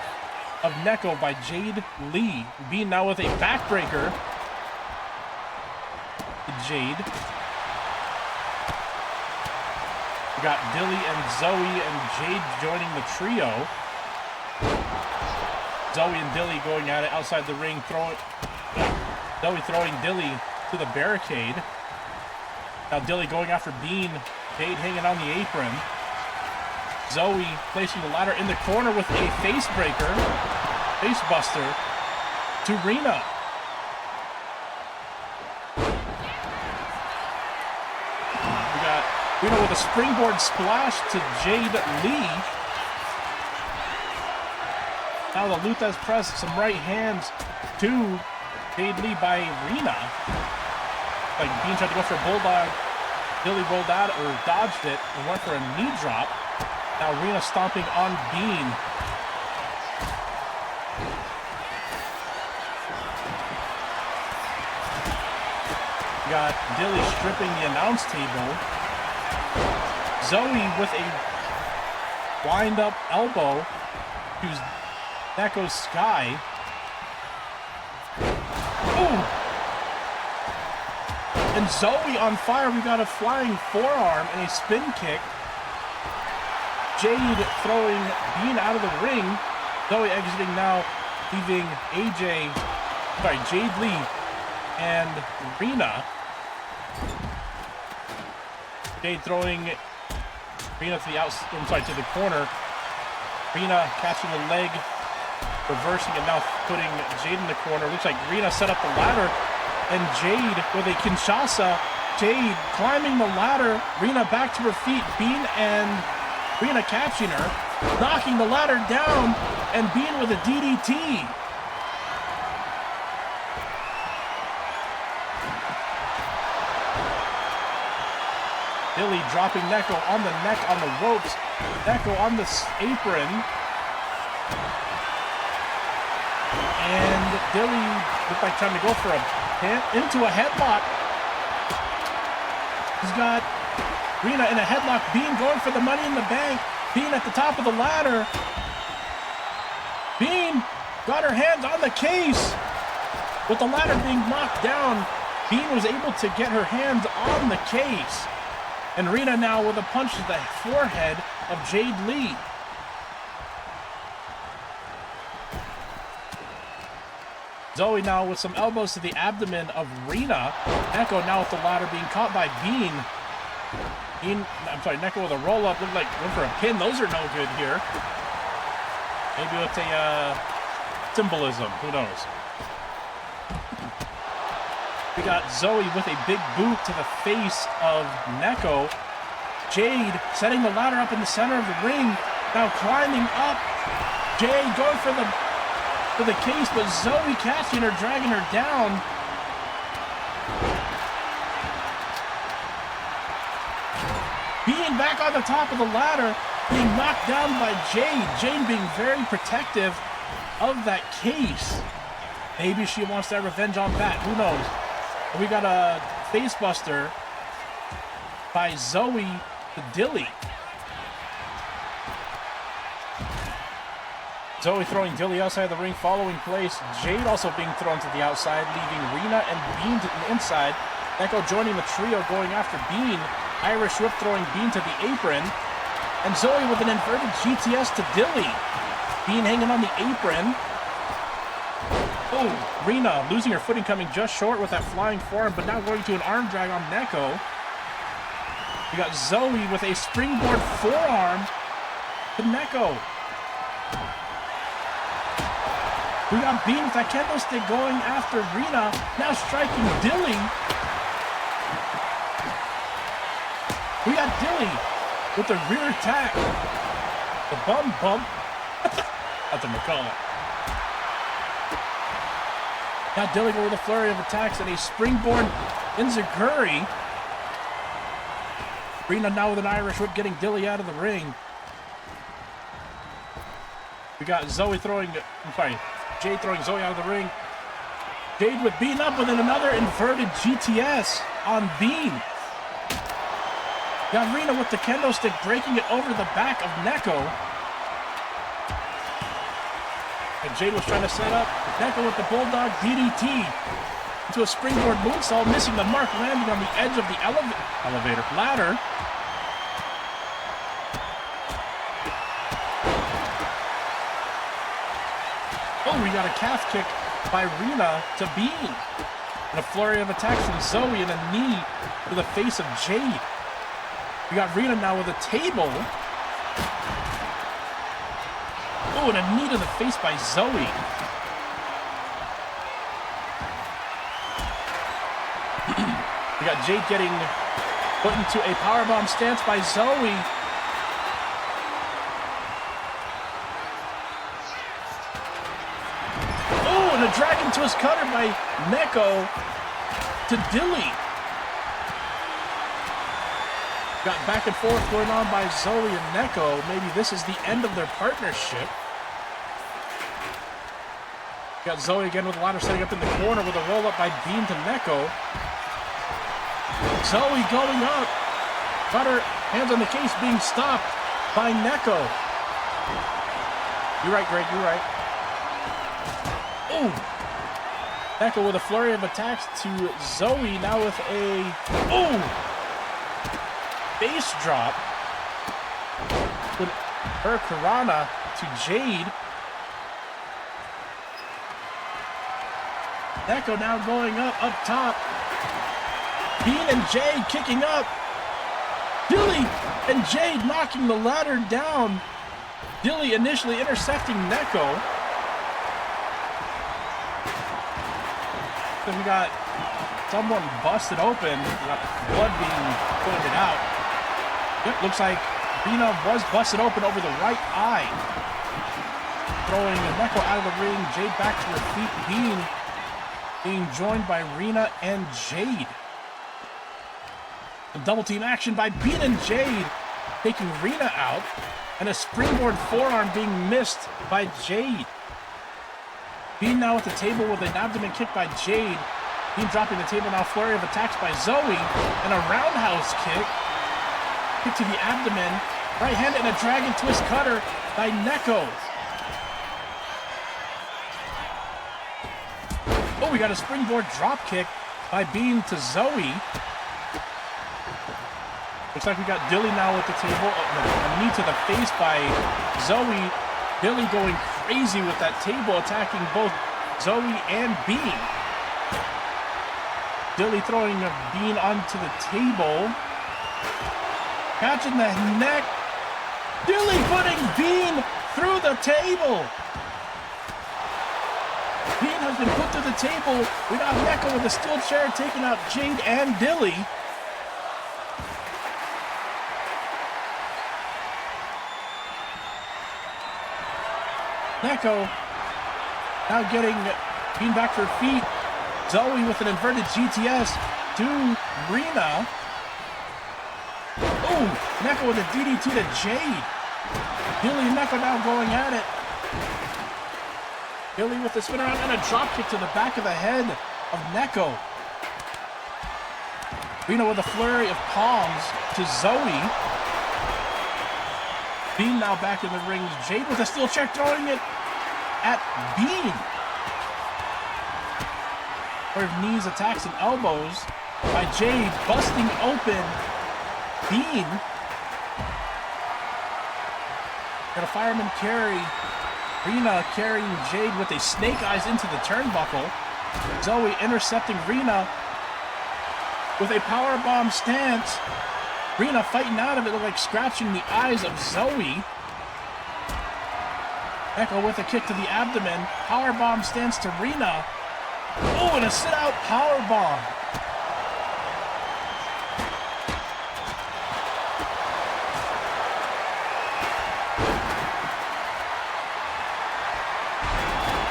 of Neko by Jade Lee. Bean now with a backbreaker. Jade. We got Dilly and Zoe and Jade joining the trio. Zoe and Dilly going at it outside the ring. Zoe throwing Dilly to the barricade. Now Dilly going after Bean. Jade hanging on the apron. Zoe placing the ladder in the corner with a face breaker. Face buster to Rena. We got Rena with a springboard splash to Jade Lee. Now the Luthez press, some right hands to Jade Lee by Rena. Like Bean tried to go for a bulldog. Dilly rolled out or dodged it and went for a knee drop. Now Rena stomping on Bean. We got Dilly stripping the announce table. Zoe with a wind-up elbow to Neko's Sky. Ooh! And Zoe on fire. We got a flying forearm and a spin kick. Jade throwing Bean out of the ring. Zoe exiting now, leaving Jade Lee and Rena. Jade throwing Rena to the corner. Rena catching the leg, reversing it now, putting Jade in the corner. Looks like Rena set up the ladder, and Jade with a Kinshasa. Jade climbing the ladder. Rena back to her feet. Bean and Rena catching her, knocking the ladder down, and Bean with a DDT. Dilly dropping Neko on the neck on the ropes. Neko on the apron. And Dilly looked like trying to go for a pin into a headlock. He's got Rena in a headlock. Bean going for the Money in the Bank. Bean at the top of the ladder. Bean got her hands on the case. With the ladder being knocked down, Bean was able to get her hands on the case. And Rena now with a punch to the forehead of Jade Lee. Zoe now with some elbows to the abdomen of Rena. Neko now with the ladder being caught by Bean. Neko with a roll-up. Looked like went for a pin. Those are no good here. Maybe with a symbolism. Who knows? We got Zoe with a big boot to the face of Neko. Jade setting the ladder up in the center of the ring. Now climbing up. Jade going for the case, but Zoe catching her, dragging her down. Being back on the top of the ladder, being knocked down by Jade. Jade being very protective of that case. Maybe she wants that revenge on Bat. Who knows? We got a face buster by Zoe to Dilly. Zoe throwing Dilly outside the ring, following place. Jade also being thrown to the outside, leaving Rena and Bean to the inside. Neko joining the trio, going after Bean. Irish whip throwing Bean to the apron. And Zoe with an inverted GTS to Dilly. Bean hanging on the apron. Oh, Rena losing her footing, coming just short with that flying forearm, but now going to an arm drag on Neko. We got Zoe with a springboard forearm to Neko. We got Bean with that kendo stick going after Rena, now striking Dilly. We got Dilly with the rear attack. The bum bump. That's what we call it. Now Dilly with a flurry of attacks and a springboard enziguri. Rena now with an Irish whip, getting Dilly out of the ring. We got Zoe throwing, Jade throwing Zoe out of the ring. Jade with Bean up, and then another inverted GTS on Bean. Got Rena with the kendo stick, breaking it over the back of Neko. And Jade was trying to set up Neko with the Bulldog DDT into a springboard moonsault, missing the mark, landing on the edge of the ladder. Oh, we got a calf kick by Rena to Bean. And a flurry of attacks from Zoe and a knee to the face of Jade. We got Rena now with a table. Oh, and a knee to the face by Zoe. We got Jade getting put into a powerbomb stance by Zoe. Oh, and a dragon twist cutter by Neko to Dilly. Got back and forth going on by Zoe and Neko. Maybe this is the end of their partnership. Got Zoe again with a ladder setting up in the corner with a roll up by Bean to Neko. Zoe going up. Got her hands on the case, being stopped by Neko. You're right, Greg, you're right. Oh! Neko with a flurry of attacks to Zoe, now with a... Oh! Base drop with her Karana to Jade. Neko now going up top. Bean and Jade kicking up. Dilly and Jade knocking the ladder down. Dilly initially intercepting Neko. Then we got someone busted open. We got blood being pointed out. Yep, looks like Rena was busted open over the right eye. Throwing Neko out of the ring. Jade back to her feet. Being joined by Rena and Jade. A double team action by Bean and Jade, taking Rena out. And a springboard forearm being missed by Jade. Bean now at the table with an abdomen kick by Jade. Bean dropping the table now, flurry of attacks by Zoe. And a roundhouse kick. Kick to the abdomen. Right hand and a dragon twist cutter by Neko. Oh, we got a springboard drop kick by Bean to Zoe. Looks like we got Dilly now at the table. A knee to the face by Zoe. Dilly going crazy with that table, attacking both Zoe and Bean. Dilly throwing a Bean onto the table. Catching the neck. Dilly putting Bean through the table. Bean has been put through the table. We got Neko with a steel chair taking out Jade and Dilly. Neko now getting Bean back to her feet. Zoe with an inverted GTS to Rena. Oh, Neko with a DDT to Jade. Dilly and Neko now going at it. Dilly with the spin around and a drop kick to the back of the head of Neko. Rena with a flurry of palms to Zoe. Bean now back in the ring. Jade with a steel chair throwing it at Bean. Pair of knees, attacks, and elbows by Jade, busting open Bean. Got a fireman carry. Rena carrying Jade with a snake eyes into the turnbuckle. Zoe intercepting Rena with a powerbomb stance. Rena fighting out of it, like scratching the eyes of Zoe. Neko with a kick to the abdomen. Powerbomb stance to Rena. Oh, and a sit-out powerbomb.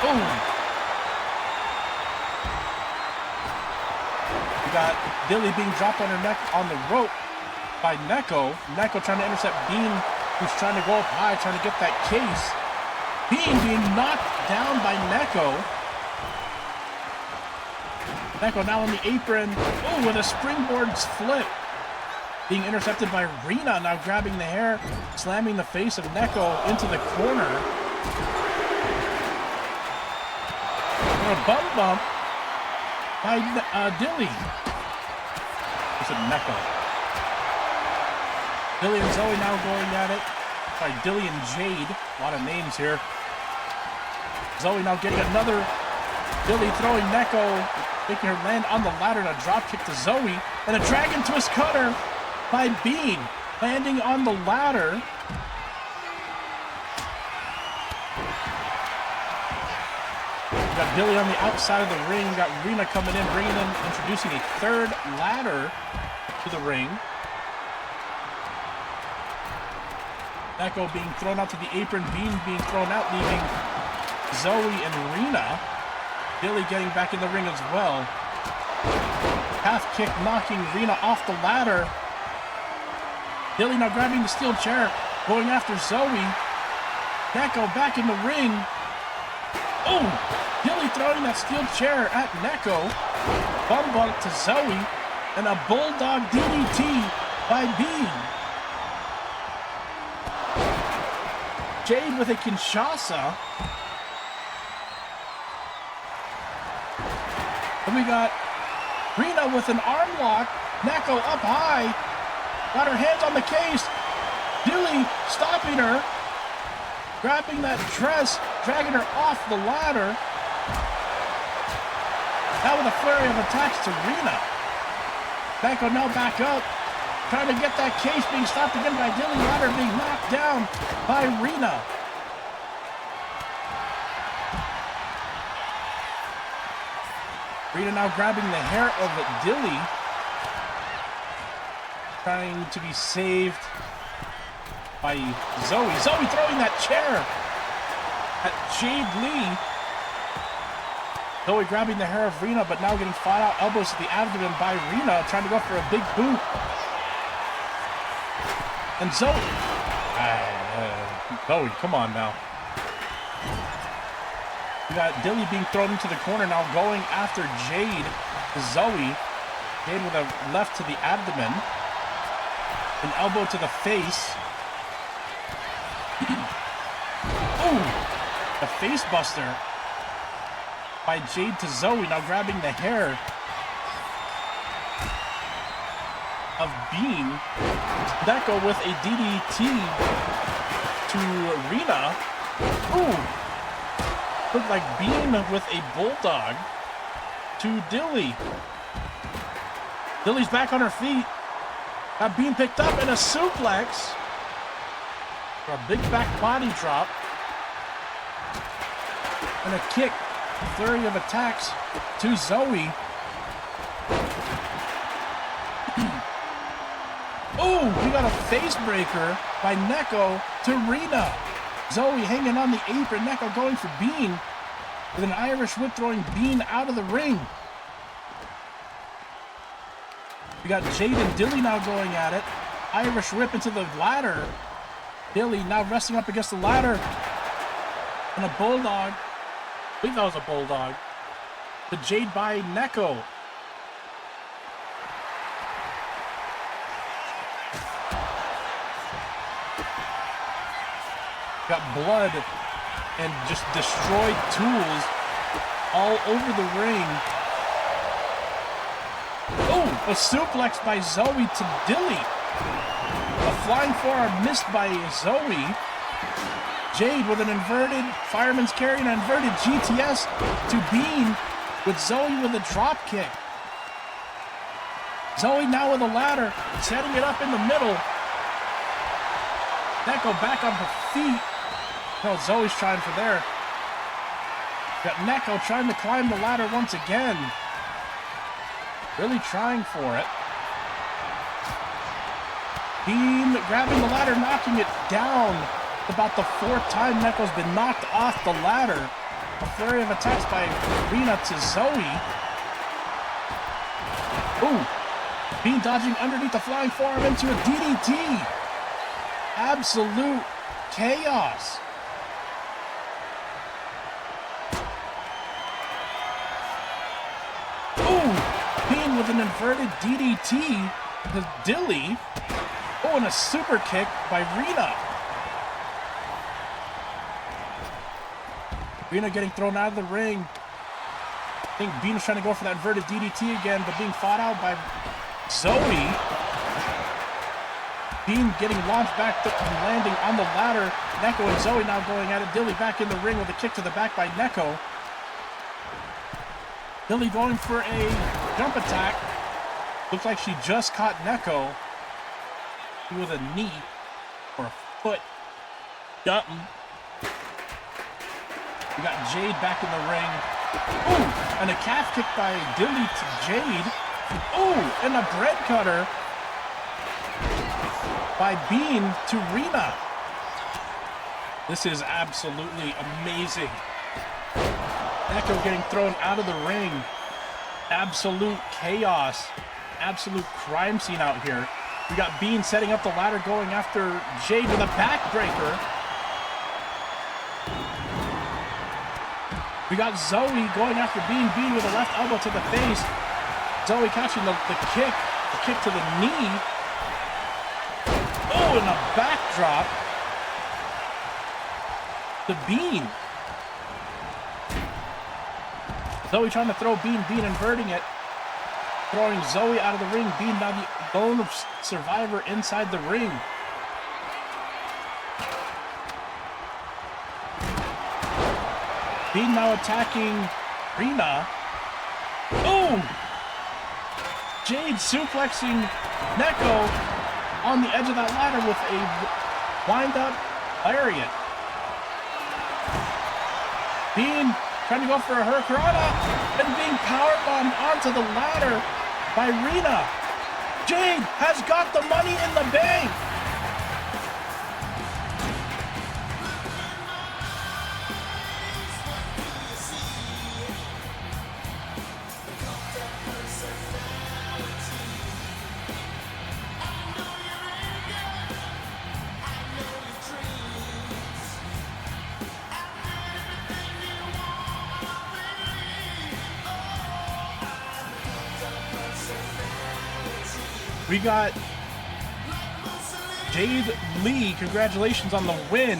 Oh. We got Dilly being dropped on her neck on the rope by Neko. Neko trying to intercept Bean, who's trying to go up high, trying to get that case. Being knocked down by Neko. Neko now on the apron. Oh, with a springboard flip. Being intercepted by Rina, now grabbing the hair, slamming the face of Neko into the corner. And a bump by Dilly. I said Neko. Dilly and Zoe now going at it. Sorry, Dilly and Jade. A lot of names here. Zoe now getting another. Dilly throwing Neko, making her land on the ladder and a drop kick to Zoe. And a dragon twist cutter by Bean, landing on the ladder. We got Dilly on the outside of the ring. We got Rina coming in, bringing in, introducing a third ladder to the ring. Neko being thrown out to the apron, Bean being thrown out, leaving Zoe and Rina. Dilly getting back in the ring as well. Half kick knocking Rina off the ladder. Dilly now grabbing the steel chair, going after Zoe. Neko back in the ring. Oh! Dilly throwing that steel chair at Neko. Bump to Zoe. And a bulldog DDT by Bean. Jade with a Kinshasa. And we got Rina with an arm lock. Neko up high. Got her hands on the case. Dilly stopping her. Grabbing that dress. Dragging her off the ladder. Now with a flurry of attacks to Rina. Neko now back up. Trying to get that case, being stopped again by Dilly. Ladder being knocked down by Rina. Rina now grabbing the hair of Dilly. Trying to be saved by Zoe. Zoe throwing that chair at Jade Lee. Zoe grabbing the hair of Rina, but now getting fought out. Elbows to the abdomen by Rina, trying to go for a big boot. And Zoe. Zoe, come on now. We got Dilly being thrown into the corner now, going after Jade. Zoe. Jade with a left to the abdomen. An elbow to the face. Ooh! The face buster by Jade to Zoe. Now grabbing the hair of Bean. Neko with a DDT to Rina. Ooh! Looked like Bean with a bulldog to Dilly. Dilly's back on her feet. Got Bean picked up and a suplex. For a big back body drop. And a kick. A flurry of attacks to Zoe. Oh, we got a face breaker by Neko to Rina. Zoe hanging on the apron. Neko going for Bean. With an Irish whip throwing Bean out of the ring. We got Jade and Dilly now going at it. Irish whip into the ladder. Dilly now resting up against the ladder. And a bulldog. I believe that was a bulldog. The Jade by Neko. Got blood and just destroyed tools all over the ring. Oh, a suplex by Zoe to Dilly. A flying forearm missed by Zoe. Jade with an inverted fireman's carry and an inverted GTS to Bean with Zoe with a drop kick. Zoe now with a ladder, setting it up in the middle. Neko back on her feet. No, Zoe's trying for there. Got Neko trying to climb the ladder once again. Really trying for it. Bean grabbing the ladder, knocking it down. About the fourth time Neko's been knocked off the ladder. A flurry of attacks by Rina to Zoe. Ooh. Bean dodging underneath the flying forearm into a DDT. Absolute chaos. with an inverted DDT to Dilly. Oh, and a super kick by Rena. Rena getting thrown out of the ring. I think Bean's trying to go for that inverted DDT again, but being fought out by Zoe. Bean getting launched back and landing on the ladder. Neko and Zoe now going at it. Dilly back in the ring with a kick to the back by Neko. Dilly going for a jump attack. Looks like she just caught Neko with a knee or a foot. Something. We got Jade back in the ring. Ooh, and a calf kick by Dilly to Jade. Ooh, and a bread cutter by Bean to Rena. This is absolutely amazing. Neko getting thrown out of the ring. Absolute chaos. Absolute crime scene out here. We got Bean setting up the ladder, going after Jade with a backbreaker. We got Zoe going after Bean. Bean with a left elbow to the face. Zoe catching the kick to the knee. Oh, and a backdrop to Bean. Zoe trying to throw Bean. Bean inverting it. Throwing Zoe out of the ring. Bean now the lone survivor inside the ring. Bean now attacking Rena. Oh! Jade suplexing Neko on the edge of that ladder with a wind-up lariat. Bean trying to go for a hurricanrana and being powerbombed onto the ladder by Rena. Jade has got the money in the bank. We got Jade Lee, congratulations on the win.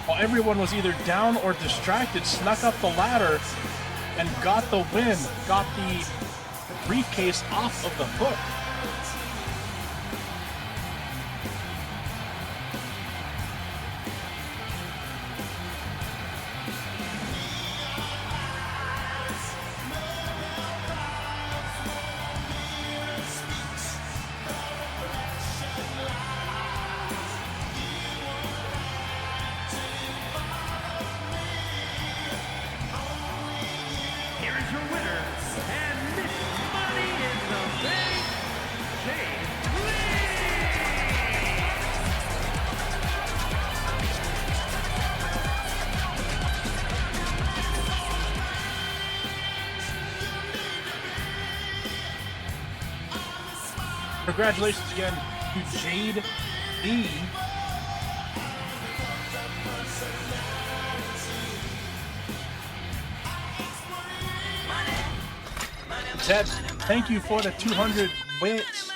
While everyone was either down or distracted, snuck up the ladder and got the win. Got the briefcase off of the hook. Congratulations again to Jade Lee. Ted, thank you for the 200 bits.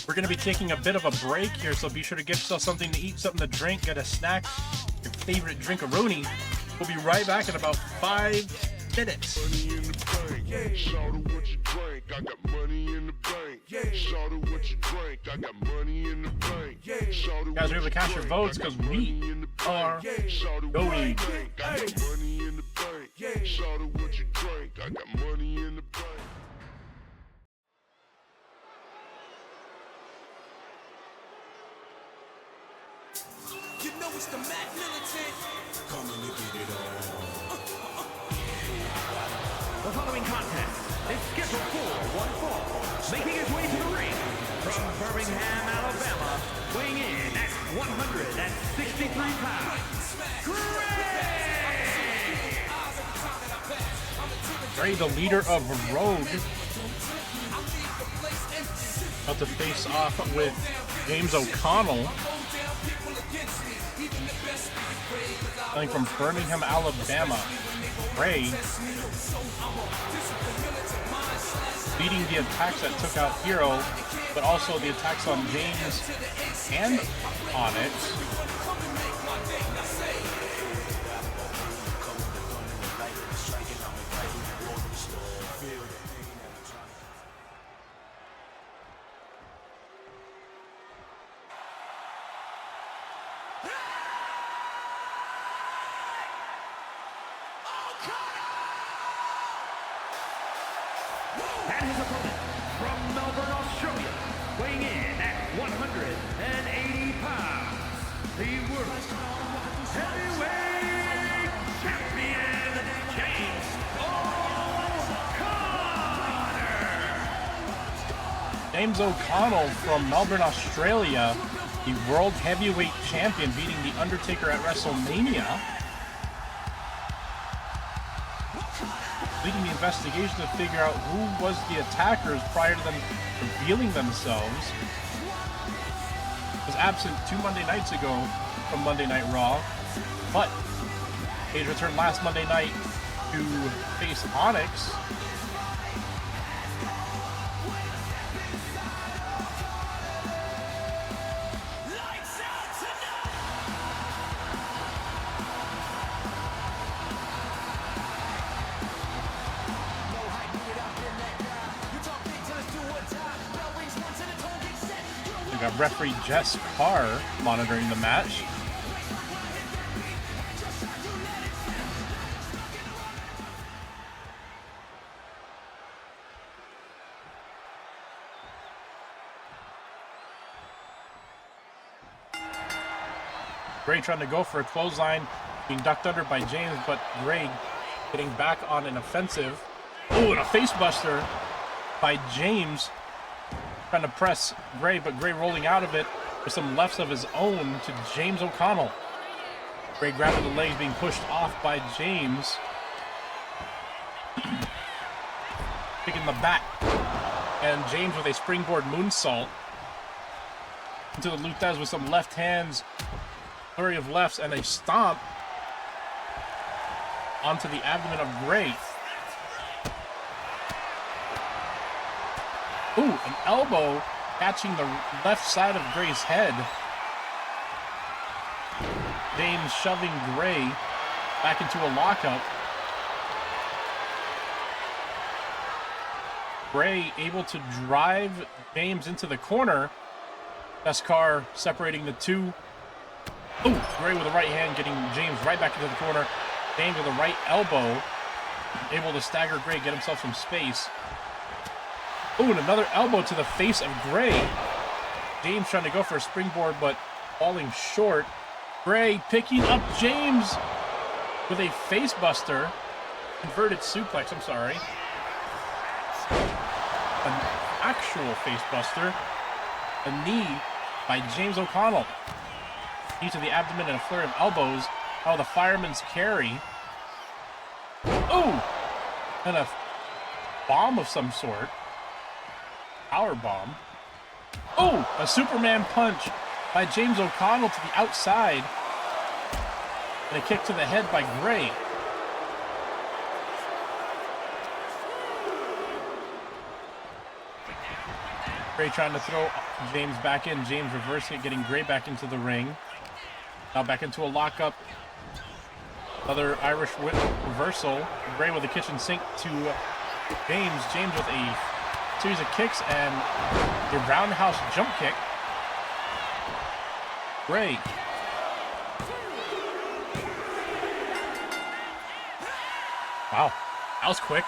We're going to be taking a bit of a break here, so be sure to get yourself something to eat, something to drink, get a snack, your favorite drink-a-rooney. We'll be right back in about 5 minutes. Money in the bank. Shout out what you drink. I got money in the bank. Shout out what you drink. I got money in the bank. Guys, we're able to cash your votes because we are going. I got money in the bank. Shout out what you drink. I got money in the bank. You know it's the Mac Militant. Coming to get it on. The following contest is scheduled for one fall, making his way to the ring from Birmingham, Alabama, weighing in at 163 pounds, Gray, the leader of Rogue, about to face off with James O'Connell, coming from Birmingham, Alabama. Bray leading the attacks that took out Hero, but also the attacks on James and Onyx. And his opponent from Melbourne, Australia, weighing in at 180 pounds, the World Heavyweight Champion, James O'Connor. James O'Connell from Melbourne, Australia, the World Heavyweight Champion, beating The Undertaker at WrestleMania. Leading the investigation to figure out who was the attackers prior to them revealing themselves. Was absent 2 Monday nights ago from Monday Night Raw, but Page returned last Monday night to face Onyx. We got referee Jess Carr monitoring the match. Gray trying to go for a clothesline, being ducked under by James, but Gray getting back on an offensive. Oh, and a face buster by James. Trying to press Gray, but Gray rolling out of it with some lefts of his own to James O'Connell. Gray grabbing the legs, being pushed off by James. Picking the back. And James with a springboard moonsault into the Luthez with some left hands. Flurry of lefts and a stomp onto the abdomen of Gray. Ooh, an elbow catching the left side of Gray's head. James shoving Gray back into a lockup. Gray able to drive James into the corner. Beskar separating the two. Ooh, Gray with the right hand getting James right back into the corner. James with a right elbow. Able to stagger Gray, get himself some space. Ooh, and another elbow to the face of Gray. James trying to go for a springboard, but falling short. Gray picking up James with a face buster. Inverted suplex, I'm sorry. An actual face buster. A knee by James O'Connell. Knee to the abdomen and a flurry of elbows. Oh, the fireman's carry. Ooh! And a bomb of some sort. Power bomb. Oh, a Superman punch by James O'Connell to the outside. And a kick to the head by Gray. Gray trying to throw James back in. James reversing it, getting Gray back into the ring. Now back into a lockup. Another Irish whip reversal. Gray with a kitchen sink to James. James with a series of kicks and a roundhouse jump kick. Gray. Wow, that was quick.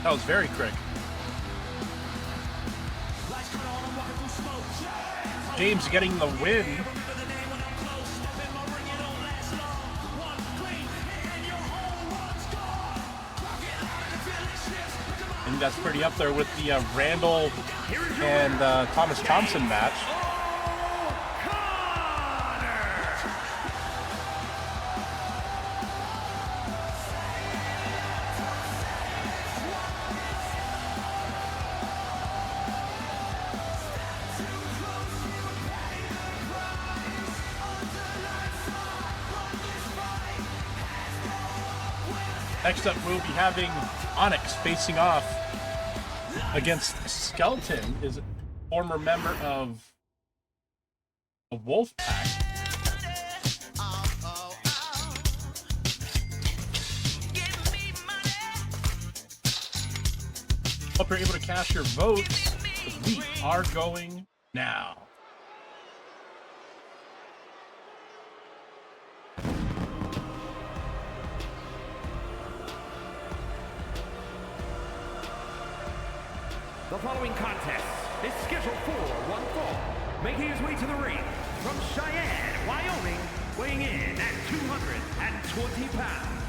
That was very quick. James getting the win. And that's pretty up there with the Randall and Thomas Thompson match. Next up, we'll be having Onyx facing off against Skeleton, is a former member of the Wolfpack. Hope you're able to cast your votes. We are going now. The following contest is scheduled for one fall, making his way to the ring from Cheyenne, Wyoming, weighing in at 220 pounds,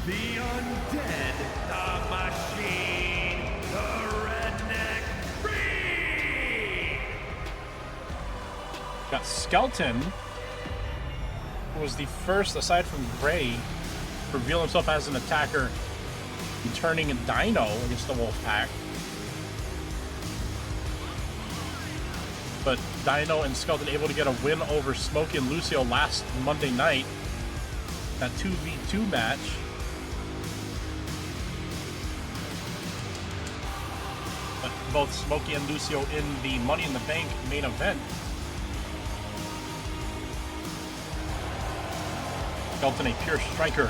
the Undead, the Machine, the Redneck Reed. Got Skeleton, who was the first, aside from Gray, to reveal himself as an attacker, turning Dino against the Wolfpack. But Dino and Skeleton able to get a win over Smokey and Lucio last Monday night. That 2v2 match. But both Smokey and Lucio in the Money in the Bank main event. Skeleton a pure striker.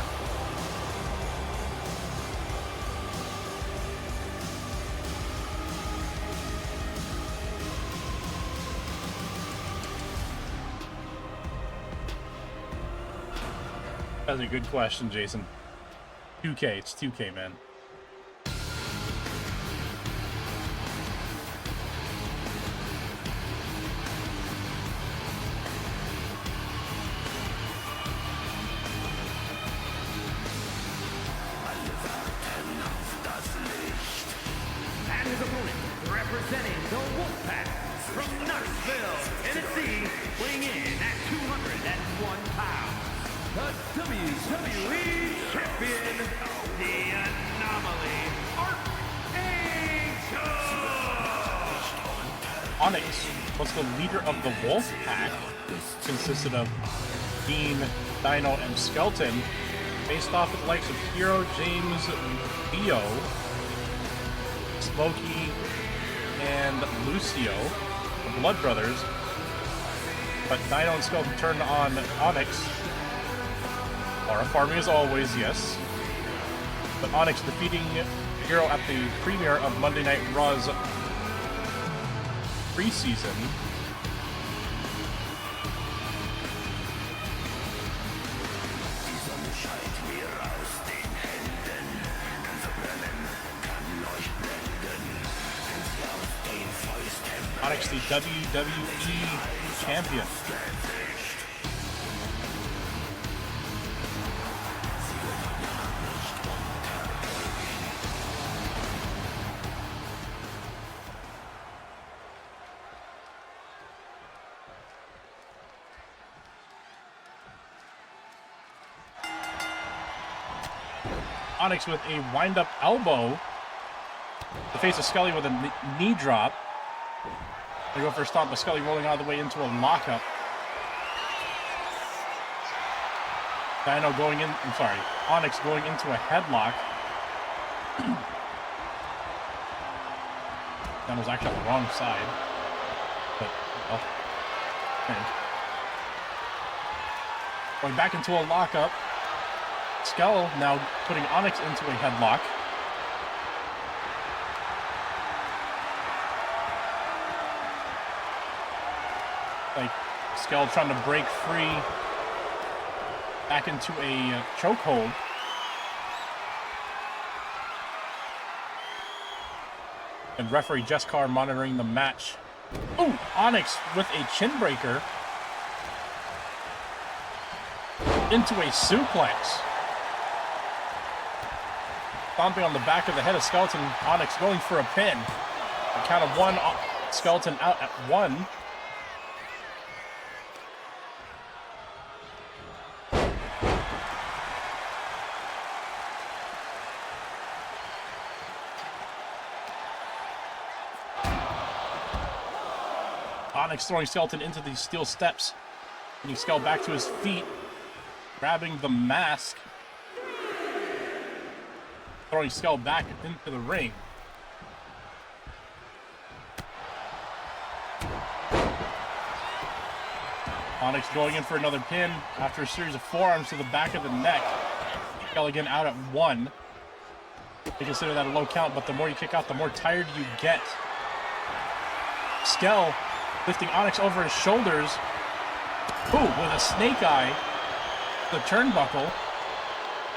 That's a good question, Jason. 2K, it's 2K, man. And his opponent, representing the Wolfpack from Knoxville, Tennessee, weighing in at 201 pounds. The WWE Champion, the Anomaly, Archangel! Onyx was the leader of the Wolfpack, consisted of Dean, Dino, and Skeleton, based off of the likes of Hero, James, Theo, Smokey, and Lucio, the Blood Brothers. But Dino and Skeleton turned on Onyx. Laura farming as always, yes. But Onyx defeating Hero at the premiere of Monday Night Raw's preseason. Onyx, the WWE champion. Onyx with a wind-up elbow. The face of Scully with a knee drop. They go for a stomp, but Scully rolling all the way into a lockup. Dino going in, Onyx going into a headlock. That was actually on the wrong side. But, well, going back into a lockup. Skell now putting Onyx into a headlock. Like, Skell trying to break free back into a chokehold. And referee Jeskar monitoring the match. Ooh, Onyx with a chin breaker into a suplex. Stomping on the back of the head of Skeleton. Onyx going for a pin. A count of one. Skeleton out at one. Onyx throwing Skeleton into the steel steps. And he Skeleton back to his feet. Grabbing the mask. throwing Skull back into the ring. Onyx going in for another pin after a series of forearms to the back of the neck. Skull again out at 1. They consider that a low count, but the more you kick out, the more tired you get. Skell lifting Onyx over his shoulders. Ooh, with a snake eye. The turnbuckle.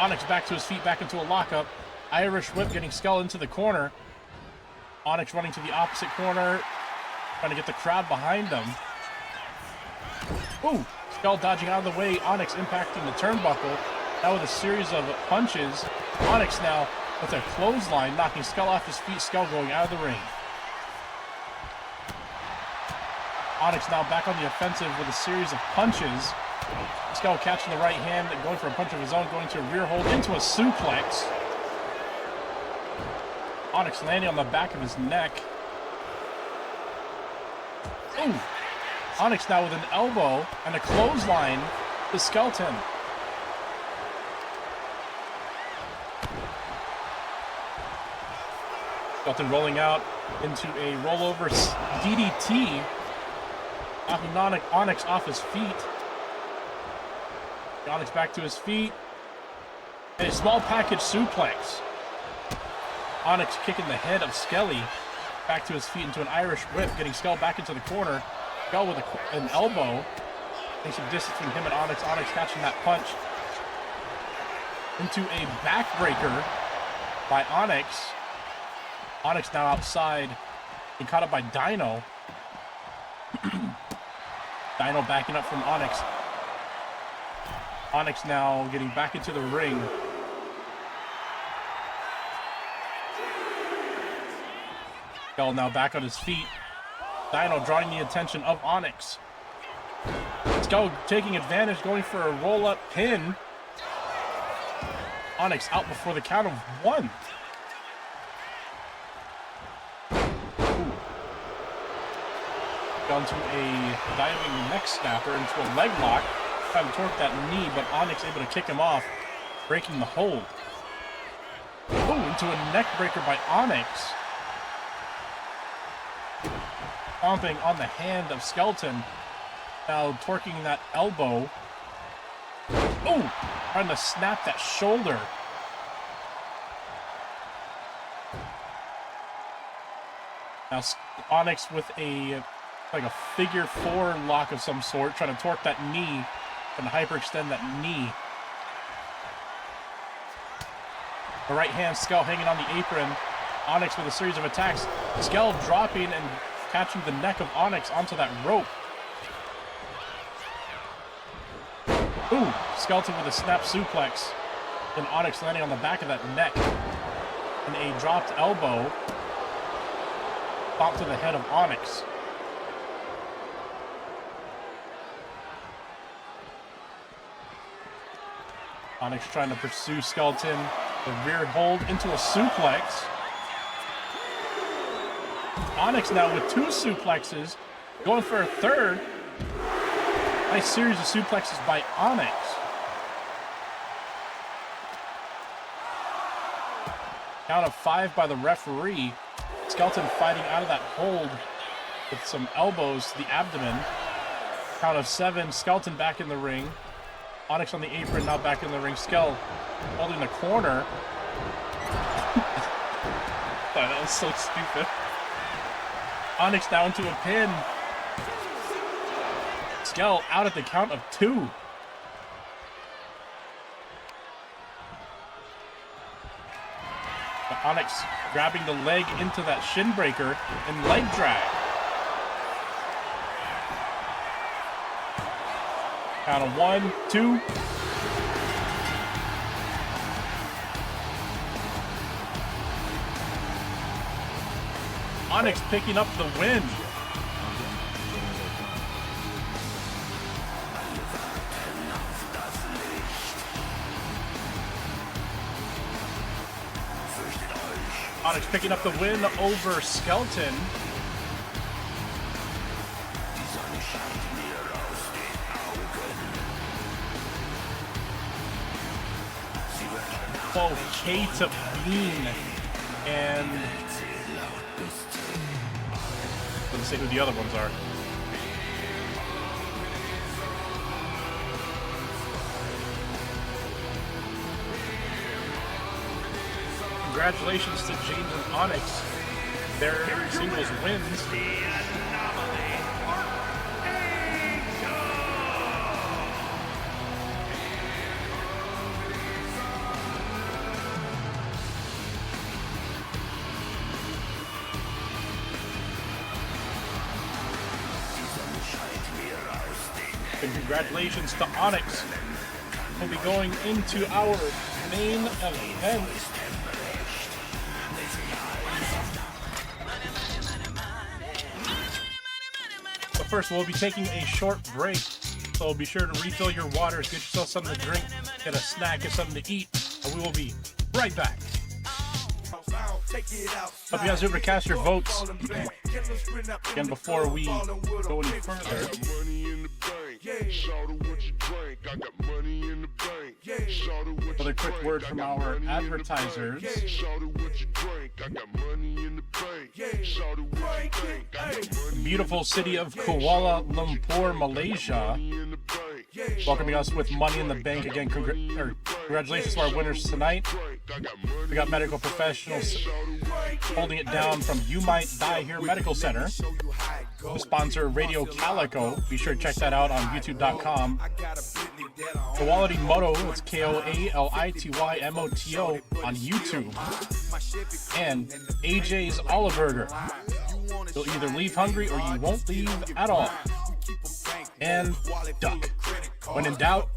Onyx back to his feet, back into a lockup. Irish whip getting Skell into the corner. Onyx running to the opposite corner, trying to get the crowd behind them. Ooh, Skell dodging out of the way. Onyx impacting the turnbuckle. Now with a series of punches. Onyx now with a clothesline, knocking Skell off his feet. Skell going out of the ring. Onyx now back on the offensive with a series of punches. Skell catching the right hand, going for a punch of his own, going to a rear hold into a suplex. Onyx landing on the back of his neck. Ooh. Onyx now with an elbow and a clothesline to Skeleton. Skeleton rolling out into a rollover DDT, knocking Onyx off his feet. Onyx back to his feet. And a small package suplex. Onyx kicking the head of Skelly back to his feet into an Irish whip, getting Skell back into the corner. Skell with an elbow. Getting some distance between him and Onyx. Onyx catching that punch. Into a backbreaker by Onyx. Onyx now outside, being caught up by Dino. Dino backing up from Onyx. Onyx now getting back into the ring. Skell now back on his feet. Dino drawing the attention of Onyx. Skell taking advantage, going for a roll-up pin. Onyx out before the count of 1. Down to a diving neck snapper into a leg lock. Trying to torque that knee, but Onyx able to kick him off, breaking the hold. Oh, into a neck breaker by Onyx. Stomping on the hand of Skeleton. Now torquing that elbow. Oh, trying to snap that shoulder. Now Onyx with like a figure 4 lock of some sort, trying to torque that knee and hyperextend that knee. The right hand, Skell hanging on the apron. Onyx with a series of attacks. Skell dropping and catching the neck of Onyx onto that rope. Ooh, Skeleton with a snap suplex. And Onyx landing on the back of that neck. And a dropped elbow. Pop to the head of Onyx. Onyx trying to pursue Skeleton. The rear hold into a suplex. Onyx now with 2 suplexes. Going for a third. Nice series of suplexes by Onyx. Count of 5 by the referee. Skeleton fighting out of that hold with some elbows to the abdomen. Count of 7. Skeleton back in the ring. Onyx on the apron, now back in the ring. Skell holding the corner. That was so stupid. Onyx now into a pin. Skell out at the count of 2. But Onyx grabbing the leg into that shin breaker and leg drag. Count of 1, 2. Onyx picking up the win. Onyx picking up the win over Skeleton. 12K to Bean. And let's see who the other ones are. Congratulations to James and Onyx. Their singles wins. And congratulations to Onyx. We'll be going into our main event. But first, we'll be taking a short break. So be sure to refill your waters, get yourself something to drink, get a snack, get something to eat, and we will be right back. Hope you guys are able to cast your votes. Again, before we go any further, another quick word from our advertisers. The beautiful city of Kuala Lumpur, Malaysia, welcoming us with Money in the Bank. Again, congratulations to our winners tonight. We got medical professionals holding it down from You Might Die Here Medical Center. The sponsor, Radio Calico. Be sure to check that out on youtube.com. Quality Moto, it's KOALITYMOTO on YouTube. And AJ's Olive Burger. You'll either leave hungry or you won't leave at all. And Duck. When in doubt,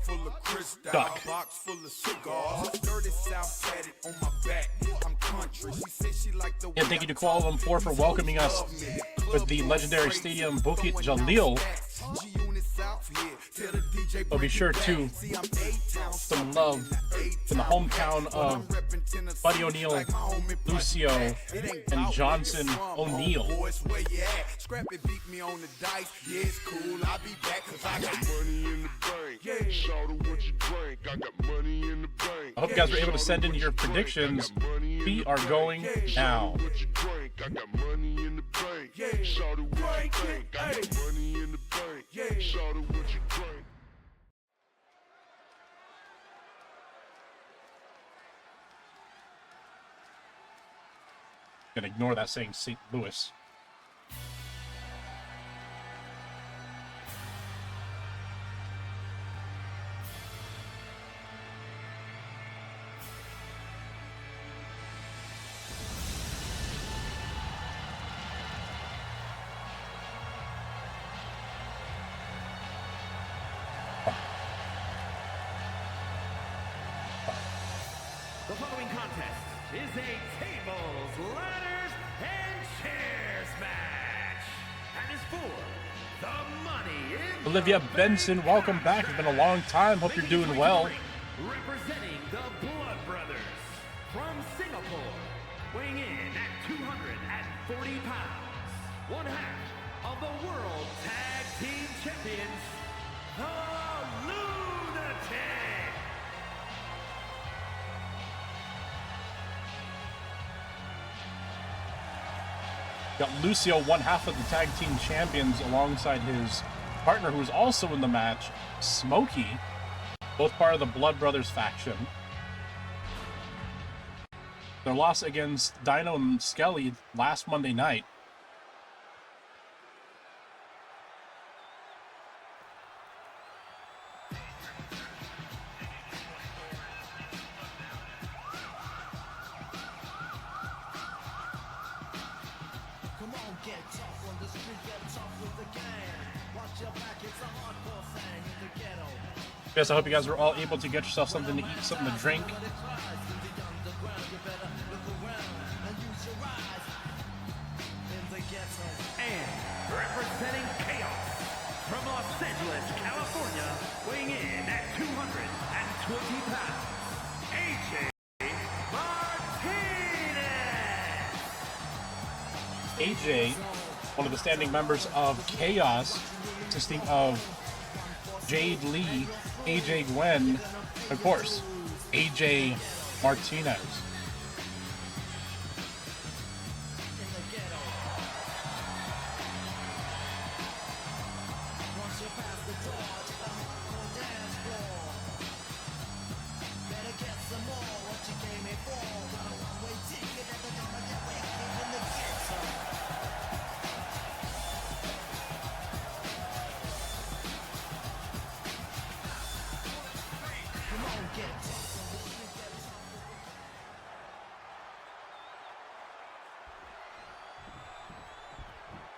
Duck. And thank you to Kuala Lumpur for welcoming us with the legendary stadium Bukit Jalil. So be sure to some love from the hometown of Buddy O'Neill, Lucio, and Johnson O'Neill. I hope you guys were able to send in your predictions. We are going now. Gonna ignore that saying St. Louis. The following contest is a tables, ladders, and chairs match. And is for the money in Olivia Benson, welcome back. It's been a long time. Hope you're doing well. representing the Blood Brothers from Singapore, weighing in at 240 pounds, one half of the World Tag Team Champions, the Lunatic. Got Lucio, one half of the tag team champions, alongside his partner, who is also in the match, Smokey, both part of the Blood Brothers faction. Their loss against Dino and Skelly last Monday night. Yes, I hope you guys were all able to get yourself something to eat, something to drink. And representing Chaos from Los Angeles, California, weighing in at 220 pounds, AJ Martinez. AJ, one of the standing members of Chaos, consisting of Jade Lee, AJ Gwen, of course, AJ Martinez.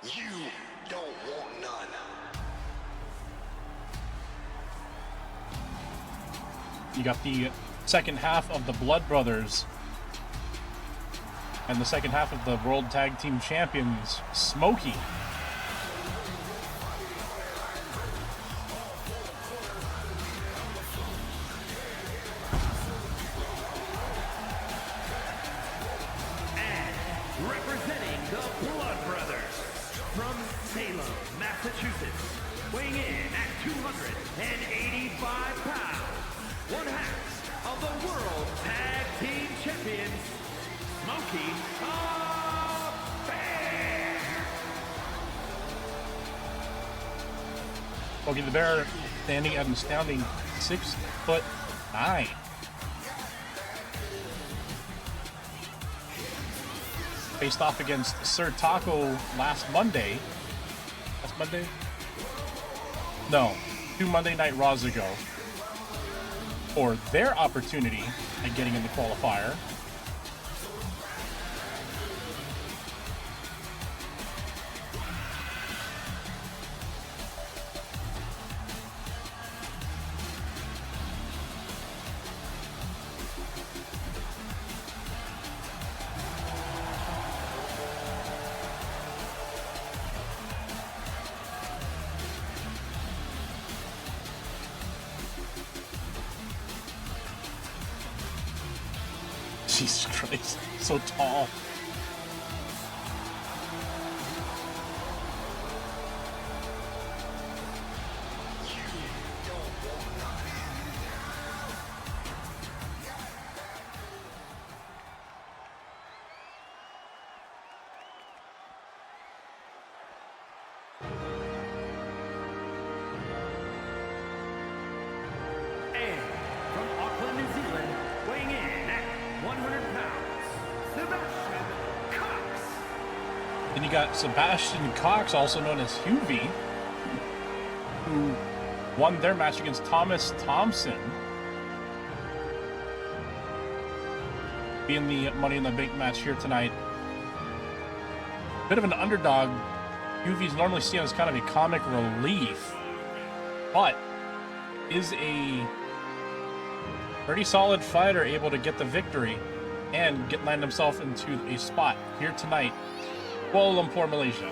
You don't want none. You got the second half of the Blood Brothers and the second half of the World Tag Team Champions, Smokey. Representing the Blood Brothers from Salem, Massachusetts, weighing in at 285 pounds, one half of the World Tag Team Champions, Smokey Bear. Smokey the Bear standing at an astounding 6'9". Faced off against Sir Taco last Monday. Last Monday? No, 2 Monday Night Raws ago. For their opportunity at getting in the qualifier. Jesus Christ, so tall. And from Auckland, New Zealand, weighing in at 100 pounds, Sebastian Cox. Then you got Sebastian Cox, also known as Huvie, who won their match against Thomas Thompson. Being the Money in the Bank match here tonight. Bit of an underdog. Huvie's normally seen as kind of a comic relief, but is a pretty solid fighter, able to get the victory and land himself into a spot here tonight, Kuala Lumpur, Malaysia.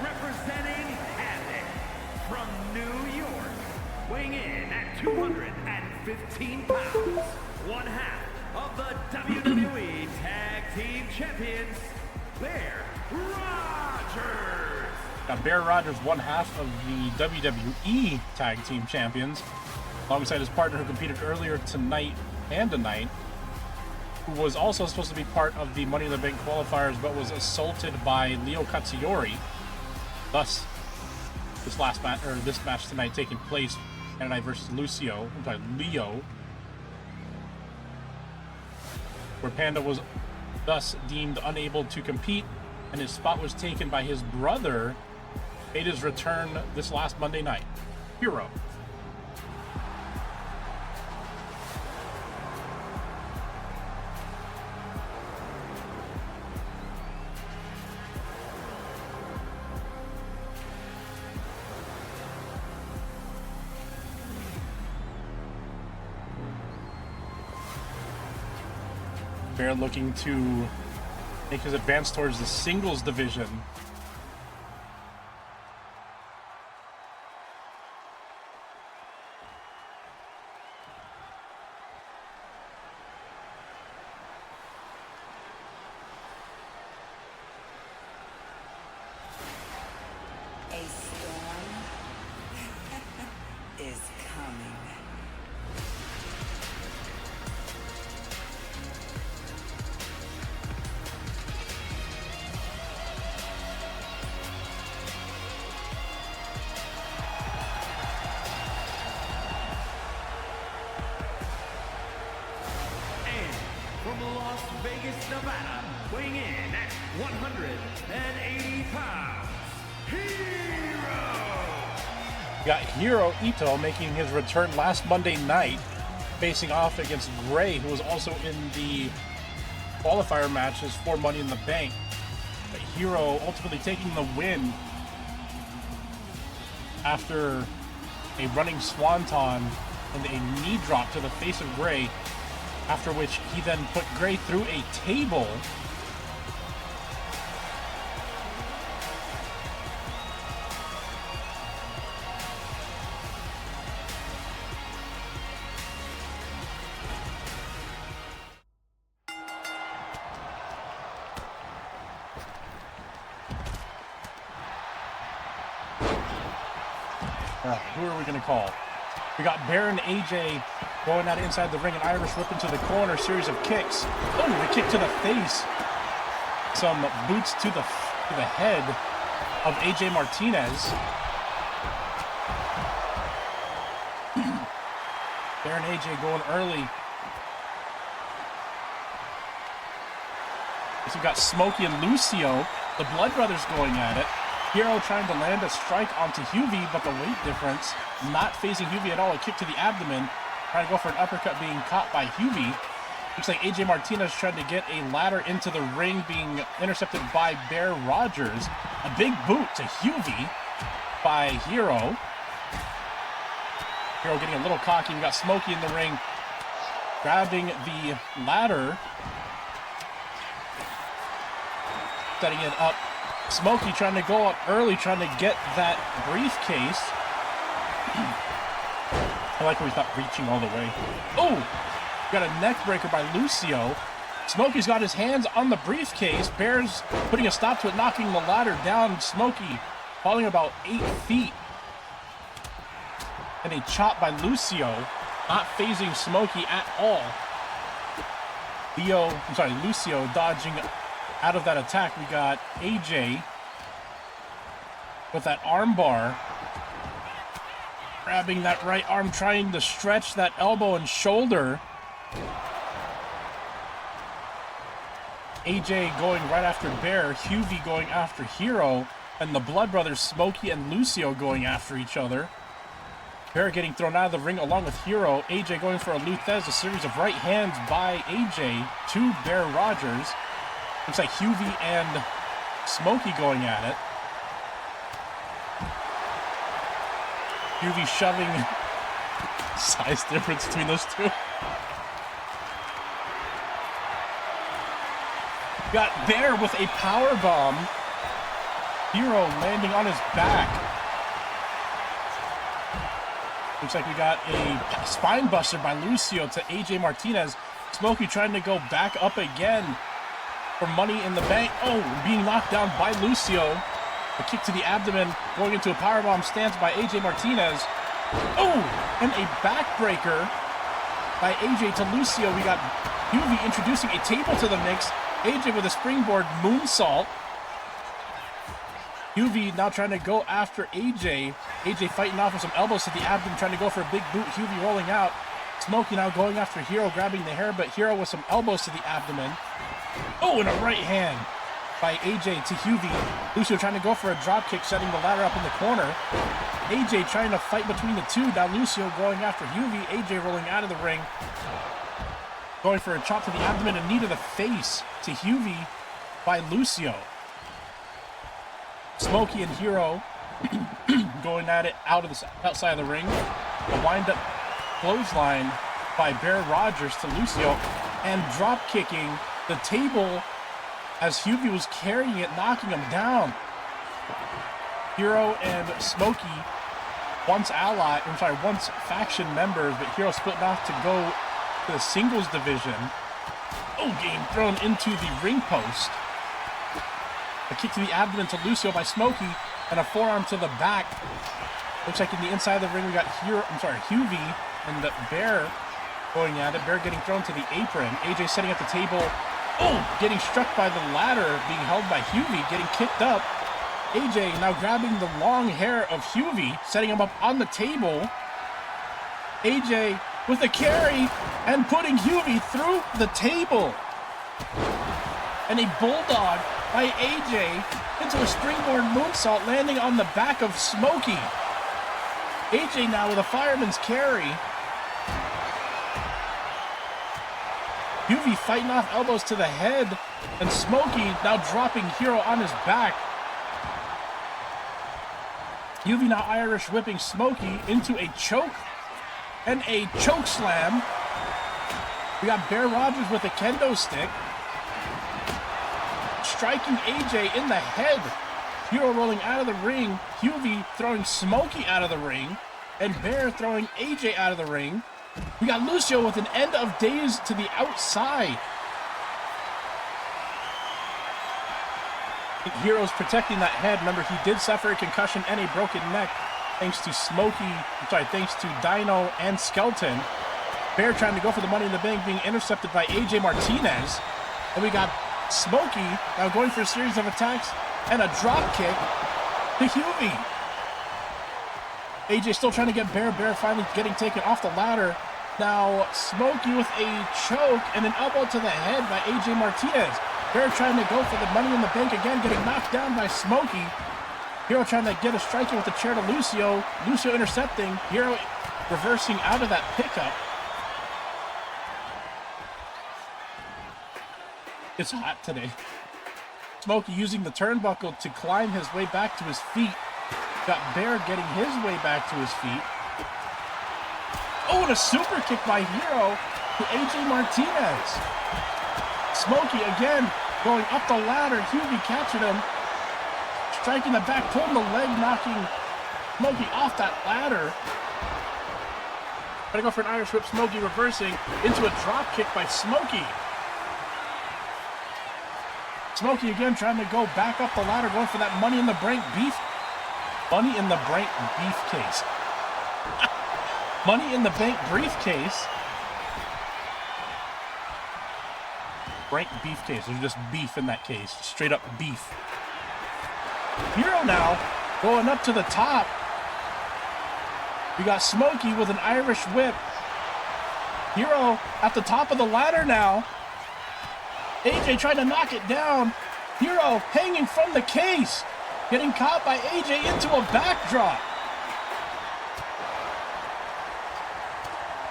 Representing Havoc from New York, weighing in at 215 pounds, one half of the WWE Tag Team Champions, Bear Rogers. Got Bear Rogers, one half of the WWE Tag Team Champions, alongside his partner who competed earlier tonight, who was also supposed to be part of the Money in the Bank qualifiers, but was assaulted by Leo Katsuyori. Thus, this match tonight taking place, Panda Knight versus Leo, where Panda was thus deemed unable to compete, and his spot was taken by his brother, made his return this last Monday night, Hero. Bear looking to make his advance towards the singles division. A storm is coming. From Las Vegas, Nevada, weighing in at 180 pounds, Hero! Got Hiro Ito making his return last Monday night, facing off against Gray, who was also in the qualifier matches for Money in the Bank. But Hiro ultimately taking the win after a running swanton and a knee drop to the face of Gray, after which he then put Gray through a table. Who are we going to call? We got Bear and AJ going out inside the ring, an Irish whip into the corner, series of kicks. Oh, a kick to the face. Some boots to the head of AJ Martinez. Bear and AJ going early. So we've got Smokey and Lucio, the Blood Brothers going at it. Hero trying to land a strike onto Huvie, but the weight difference, not facing Huvie at all. A kick to the abdomen, trying to go for an uppercut, being caught by Huvie. Looks like AJ Martinez trying to get a ladder into the ring, being intercepted by Bear Rogers. A big boot to Huvie by Hero. Hero getting a little cocky. We got Smokey in the ring, grabbing the ladder, setting it up. Smokey trying to go up early, trying to get that briefcase. I like when he's not reaching all the way. Oh! Got a neck breaker by Lucio. Smokey's got his hands on the briefcase. Bear's putting a stop to it, knocking the ladder down. Smokey falling about 8 feet. And a chop by Lucio, not phasing Smokey at all. Lucio dodging out of that attack. We got AJ with that arm bar, grabbing that right arm, trying to stretch that elbow and shoulder. AJ going right after Bear, Huvie going after Hero, and the Blood Brothers, Smokey and Lucio, going after each other. Bear getting thrown out of the ring along with Hero. AJ going for a Luthez, a series of right hands by AJ to Bear Rogers. Looks like Huvie and Smokey going at it. Huvie shoving. Size difference between those two. Got Bear with a power bomb. Hero landing on his back. Looks like we got a spine buster by Lucio to AJ Martinez. Smokey trying to go back up again for Money in the Bank. Oh, being knocked down by Lucio. A kick to the abdomen, going into a powerbomb stance by AJ Martinez. Oh, and a backbreaker by AJ to Lucio. We got Hughie introducing a table to the mix. AJ with a springboard moonsault. Hughie now trying to go after AJ. AJ fighting off with some elbows to the abdomen, trying to go for a big boot. Hughie rolling out. Smokey now going after Hero, grabbing the hair, but Hero with some elbows to the abdomen. Oh, and a right hand by AJ to Hughie. Lucio trying to go for a drop kick, setting the ladder up in the corner. AJ trying to fight between the two. Now Lucio going after Hughie. AJ rolling out of the ring. Going for a chop to the abdomen, a knee to the face to Hughie by Lucio. Smokey and Hero going at it outside of the ring. A wind-up clothesline by Bear Rogers to Lucio, and drop kicking the table as Hughie was carrying it, knocking him down. Hero and Smokey, once faction members, but Hero splitting off to go to the singles division. Oh, getting thrown into the ring post. A kick to the abdomen to Lucio by Smokey, and a forearm to the back. Looks like in the inside of the ring we got Hughie and the Bear going at it. Bear getting thrown to the apron. AJ setting up the table. Oh, getting struck by the ladder, being held by Hughie, getting kicked up. AJ now grabbing the long hair of Hughie, setting him up on the table. AJ with a carry and putting Hughie through the table. And a bulldog by AJ into a springboard moonsault, landing on the back of Smokey. AJ now with a fireman's carry. Hughie fighting off elbows to the head, and Smokey now dropping Hero on his back. Hughie now Irish whipping Smokey into a choke and a choke slam. We got Bear Rogers with a kendo stick, striking AJ in the head. Hero rolling out of the ring. Hughie throwing Smokey out of the ring, and Bear throwing AJ out of the ring. We got Lucio with an end of days to the outside. Hero's protecting that head. Remember, he did suffer a concussion and a broken neck thanks to thanks to Dino and Skelton. Bear trying to go for the Money in the Bank, being intercepted by AJ Martinez. And we got Smokey now going for a series of attacks and a drop kick to Hughie. AJ still trying to get Bear. Bear finally getting taken off the ladder. Now Smokey with a choke and an elbow to the head by AJ Martinez. Bear trying to go for the Money in the Bank again, getting knocked down by Smokey. Hero trying to get a strike in with the chair to Lucio. Lucio intercepting. Hero reversing out of that pickup. It's hot today. Smokey using the turnbuckle to climb his way back to his feet. Got Bear getting his way back to his feet. Oh, and a super kick by Hero to AJ Martinez. Smokey again going up the ladder. Hughie captured him. Striking the back, pulling the leg, knocking Smokey off that ladder. Trying to go for an Irish whip. Smokey reversing into a drop kick by Smokey. Smokey again trying to go back up the ladder, going for that Money in the Bank Money in the Bank briefcase. Money in the Bank briefcase. Bank beefcase. There's just beef in that case. Straight up beef. Hero now going up to the top. We got Smokey with an Irish whip. Hero at the top of the ladder now. AJ trying to knock it down. Hero hanging from the case. Getting caught by AJ into a backdrop.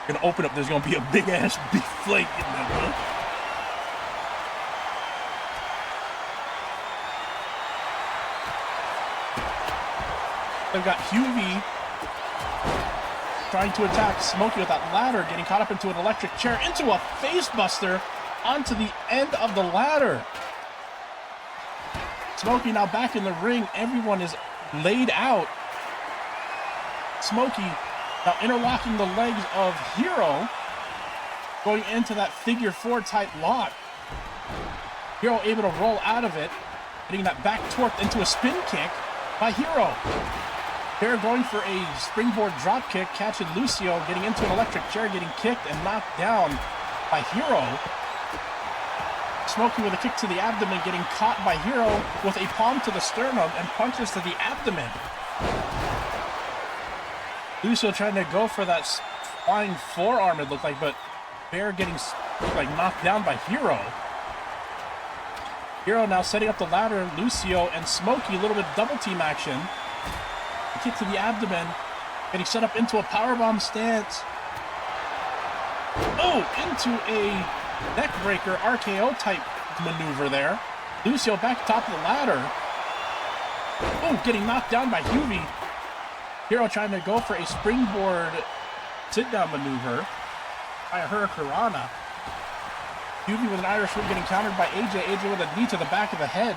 Gonna open up. There's gonna be a big ass beef flake in there, bro. They've got Hughie trying to attack Smokey with that ladder, getting caught up into an electric chair, into a face buster onto the end of the ladder. Smokey now back in the ring. Everyone is laid out. Smokey now interlocking the legs of Hero, going into that figure four type lock. Hero able to roll out of it, getting that back torqued into a spin kick. by Hero. Bear going for a springboard drop kick, catching Lucio, getting into an electric chair, getting kicked and knocked down by Hero. Smokey with a kick to the abdomen, getting caught by Hero with a palm to the sternum and punches to the abdomen. Lucio trying to go for that flying forearm, it looked like, but Bear getting like knocked down by Hero. Hero now setting up the ladder. Lucio and Smokey, a little bit double team action. A kick to the abdomen, getting set up into a powerbomb stance. Oh, into a neckbreaker RKO type maneuver there. Lucio back top of the ladder. Oh, getting knocked down by Hubie. Hero trying to go for a springboard sit-down maneuver by a Hurricanrana. Hubie with an Irish whip getting countered by AJ. AJ with a knee to the back of the head.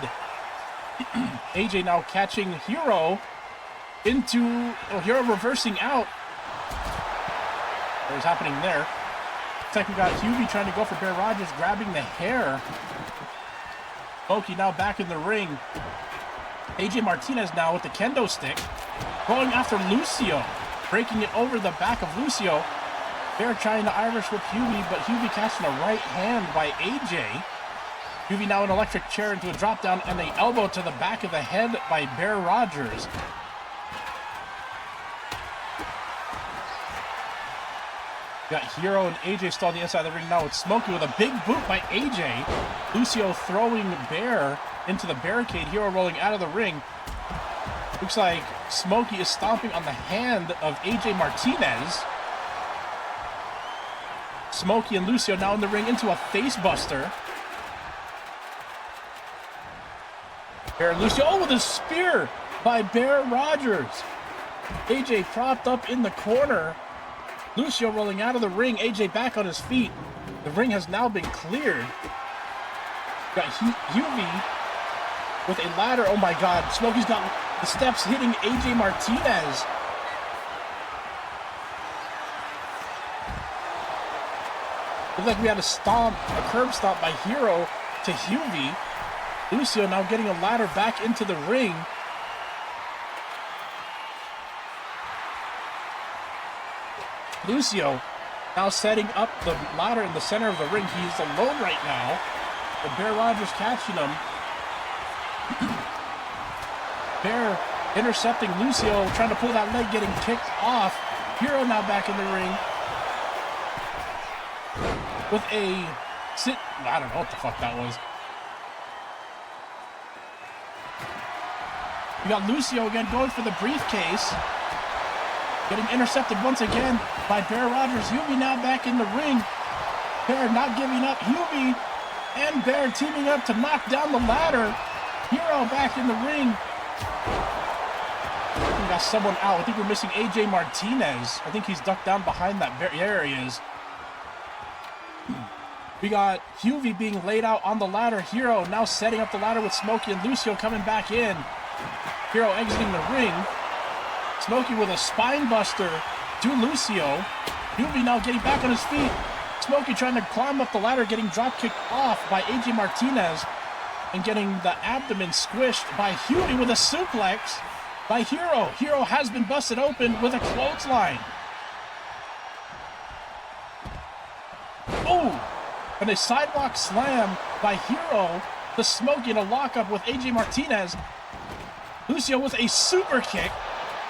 AJ now catching Hero into... Oh, Hero reversing out. What is happening there? Looks like we got Hubie trying to go for Bear Rogers, grabbing the hair. Smokey now back in the ring. AJ Martinez now with the kendo stick, going after Lucio, breaking it over the back of Lucio. Bear trying to Irish whip Hubie, but Hubie catching a right hand by AJ. Hubie now an electric chair into a drop down and an elbow to the back of the head by Bear Rogers. Got Hero and AJ still on the inside of the ring now with Smokey with a big boot by AJ. Lucio throwing Bear into the barricade. Hero rolling out of the ring. Looks like Smokey is stomping on the hand of AJ Martinez. Smokey and Lucio now in the ring into a face buster. Bear and Lucio, oh, with a spear by Bear Rogers. AJ propped up in the corner. Lucio rolling out of the ring. AJ back on his feet. The ring has now been cleared. Got Hubie with a ladder. Oh my God. Smokey's got the steps hitting AJ Martinez. Looks like we had a curb stomp by Hero to Hubie. Lucio now getting a ladder back into the ring. Lucio now setting up the ladder in the center of the ring. He's alone right now. But Bear Rogers catching him. Bear intercepting Lucio, trying to pull that leg, getting kicked off. Hero now back in the ring. With a sit... I don't know what the fuck that was. We got Lucio again going for the briefcase. Getting intercepted once again by Bear Rogers. Hubie now back in the ring. Bear not giving up. Hubie and Bear teaming up to knock down the ladder. Hero back in the ring. We got someone out. I think we're missing AJ Martinez. I think he's ducked down behind that barrier. There he is. We got Hubie being laid out on the ladder. Hero now setting up the ladder with Smokey and Lucio coming back in. Hero exiting the ring. Smokey with a spine buster to Lucio. Hubie now getting back on his feet. Smokey trying to climb up the ladder, getting drop kicked off by AJ Martinez and getting the abdomen squished by Hubie with a suplex by Hero. Hero has been busted open with a clothesline. Oh, and a sidewalk slam by Hero to Smokey in a lockup with AJ Martinez. Lucio with a super kick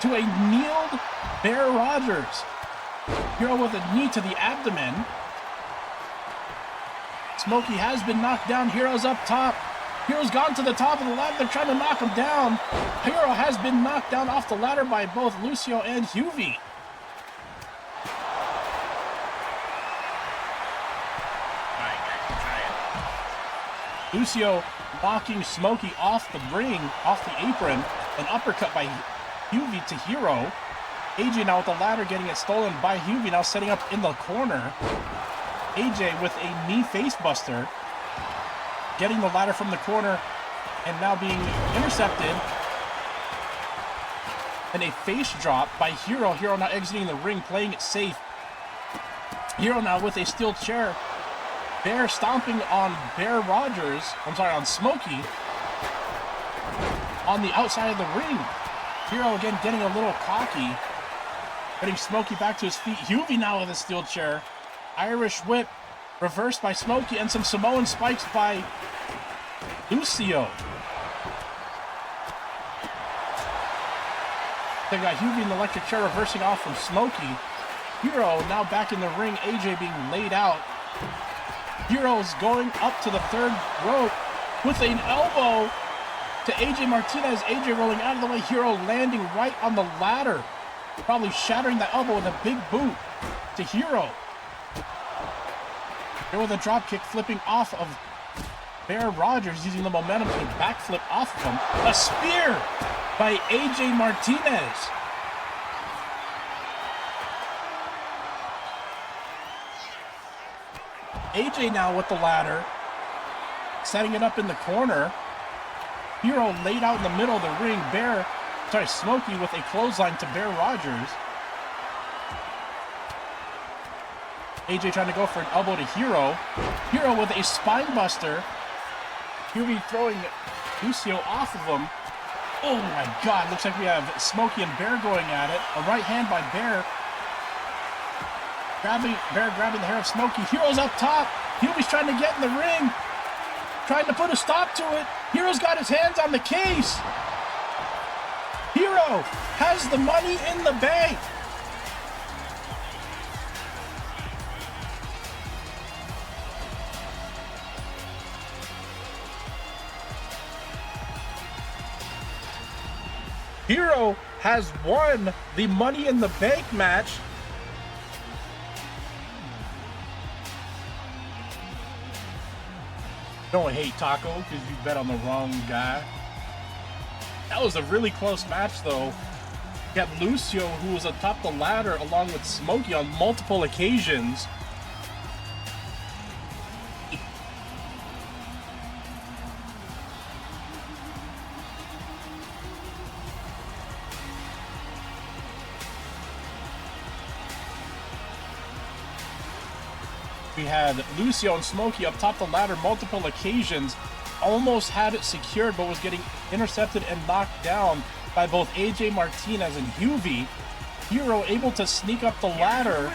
to a kneeled Bear Rogers. Hero with a knee to the abdomen. Smokey has been knocked down. Hero's up top. Hero's gone to the top of the ladder. They're trying to knock him down. Hero has been knocked down off the ladder by both Lucio and Hubie. Lucio knocking Smokey off the ring, off the apron. An uppercut by Hubie to Hero. AJ now with the ladder getting it stolen by Hubie, now setting up in the corner. AJ with a knee face buster. Getting the ladder from the corner and now being intercepted. And a face drop by Hero. Hero now exiting the ring, playing it safe. Hero now with a steel chair. Bear stomping on Bear Rogers. I'm sorry, on Smokey. on the outside of the ring. Hero again getting a little cocky. Getting Smokey back to his feet. Hughie now with a steel chair. Irish whip reversed by Smokey and some Samoan spikes by Lucio. They got Hughie in the electric chair reversing off from Smokey. Hero now back in the ring. AJ being laid out. Hero's going up to the third rope with an elbow to AJ Martinez. AJ rolling out of the way. Hero landing right on the ladder. Probably shattering the elbow with a big boot to Hero. Here with a drop kick flipping off of Bear Rogers, using the momentum to backflip off of him. A spear by AJ Martinez. AJ now with the ladder, setting it up in the corner. Hero laid out in the middle of the ring. Smokey with a clothesline to Bear Rogers. AJ trying to go for an elbow to Hero. Hero with a spine buster. Hughie throwing Lucio off of him. Oh my God, looks like we have Smokey and Bear going at it. A right hand by Bear. Bear grabbing the hair of Smokey. Hero's up top. Hughie's trying to get in the ring. Trying to put a stop to it. Hero's got his hands on the case. Hero has the money in the bank. Hero has won the Money in the Bank match. Don't hate Taco because you bet on the wrong guy. That was a really close match though. You got Lucio, who was atop the ladder along with Smokey on multiple occasions. We had Lucio and Smokey up top the ladder multiple occasions. Almost had it secured, but was getting intercepted and knocked down by both AJ Martinez and Hughie. Hero able to sneak up the ladder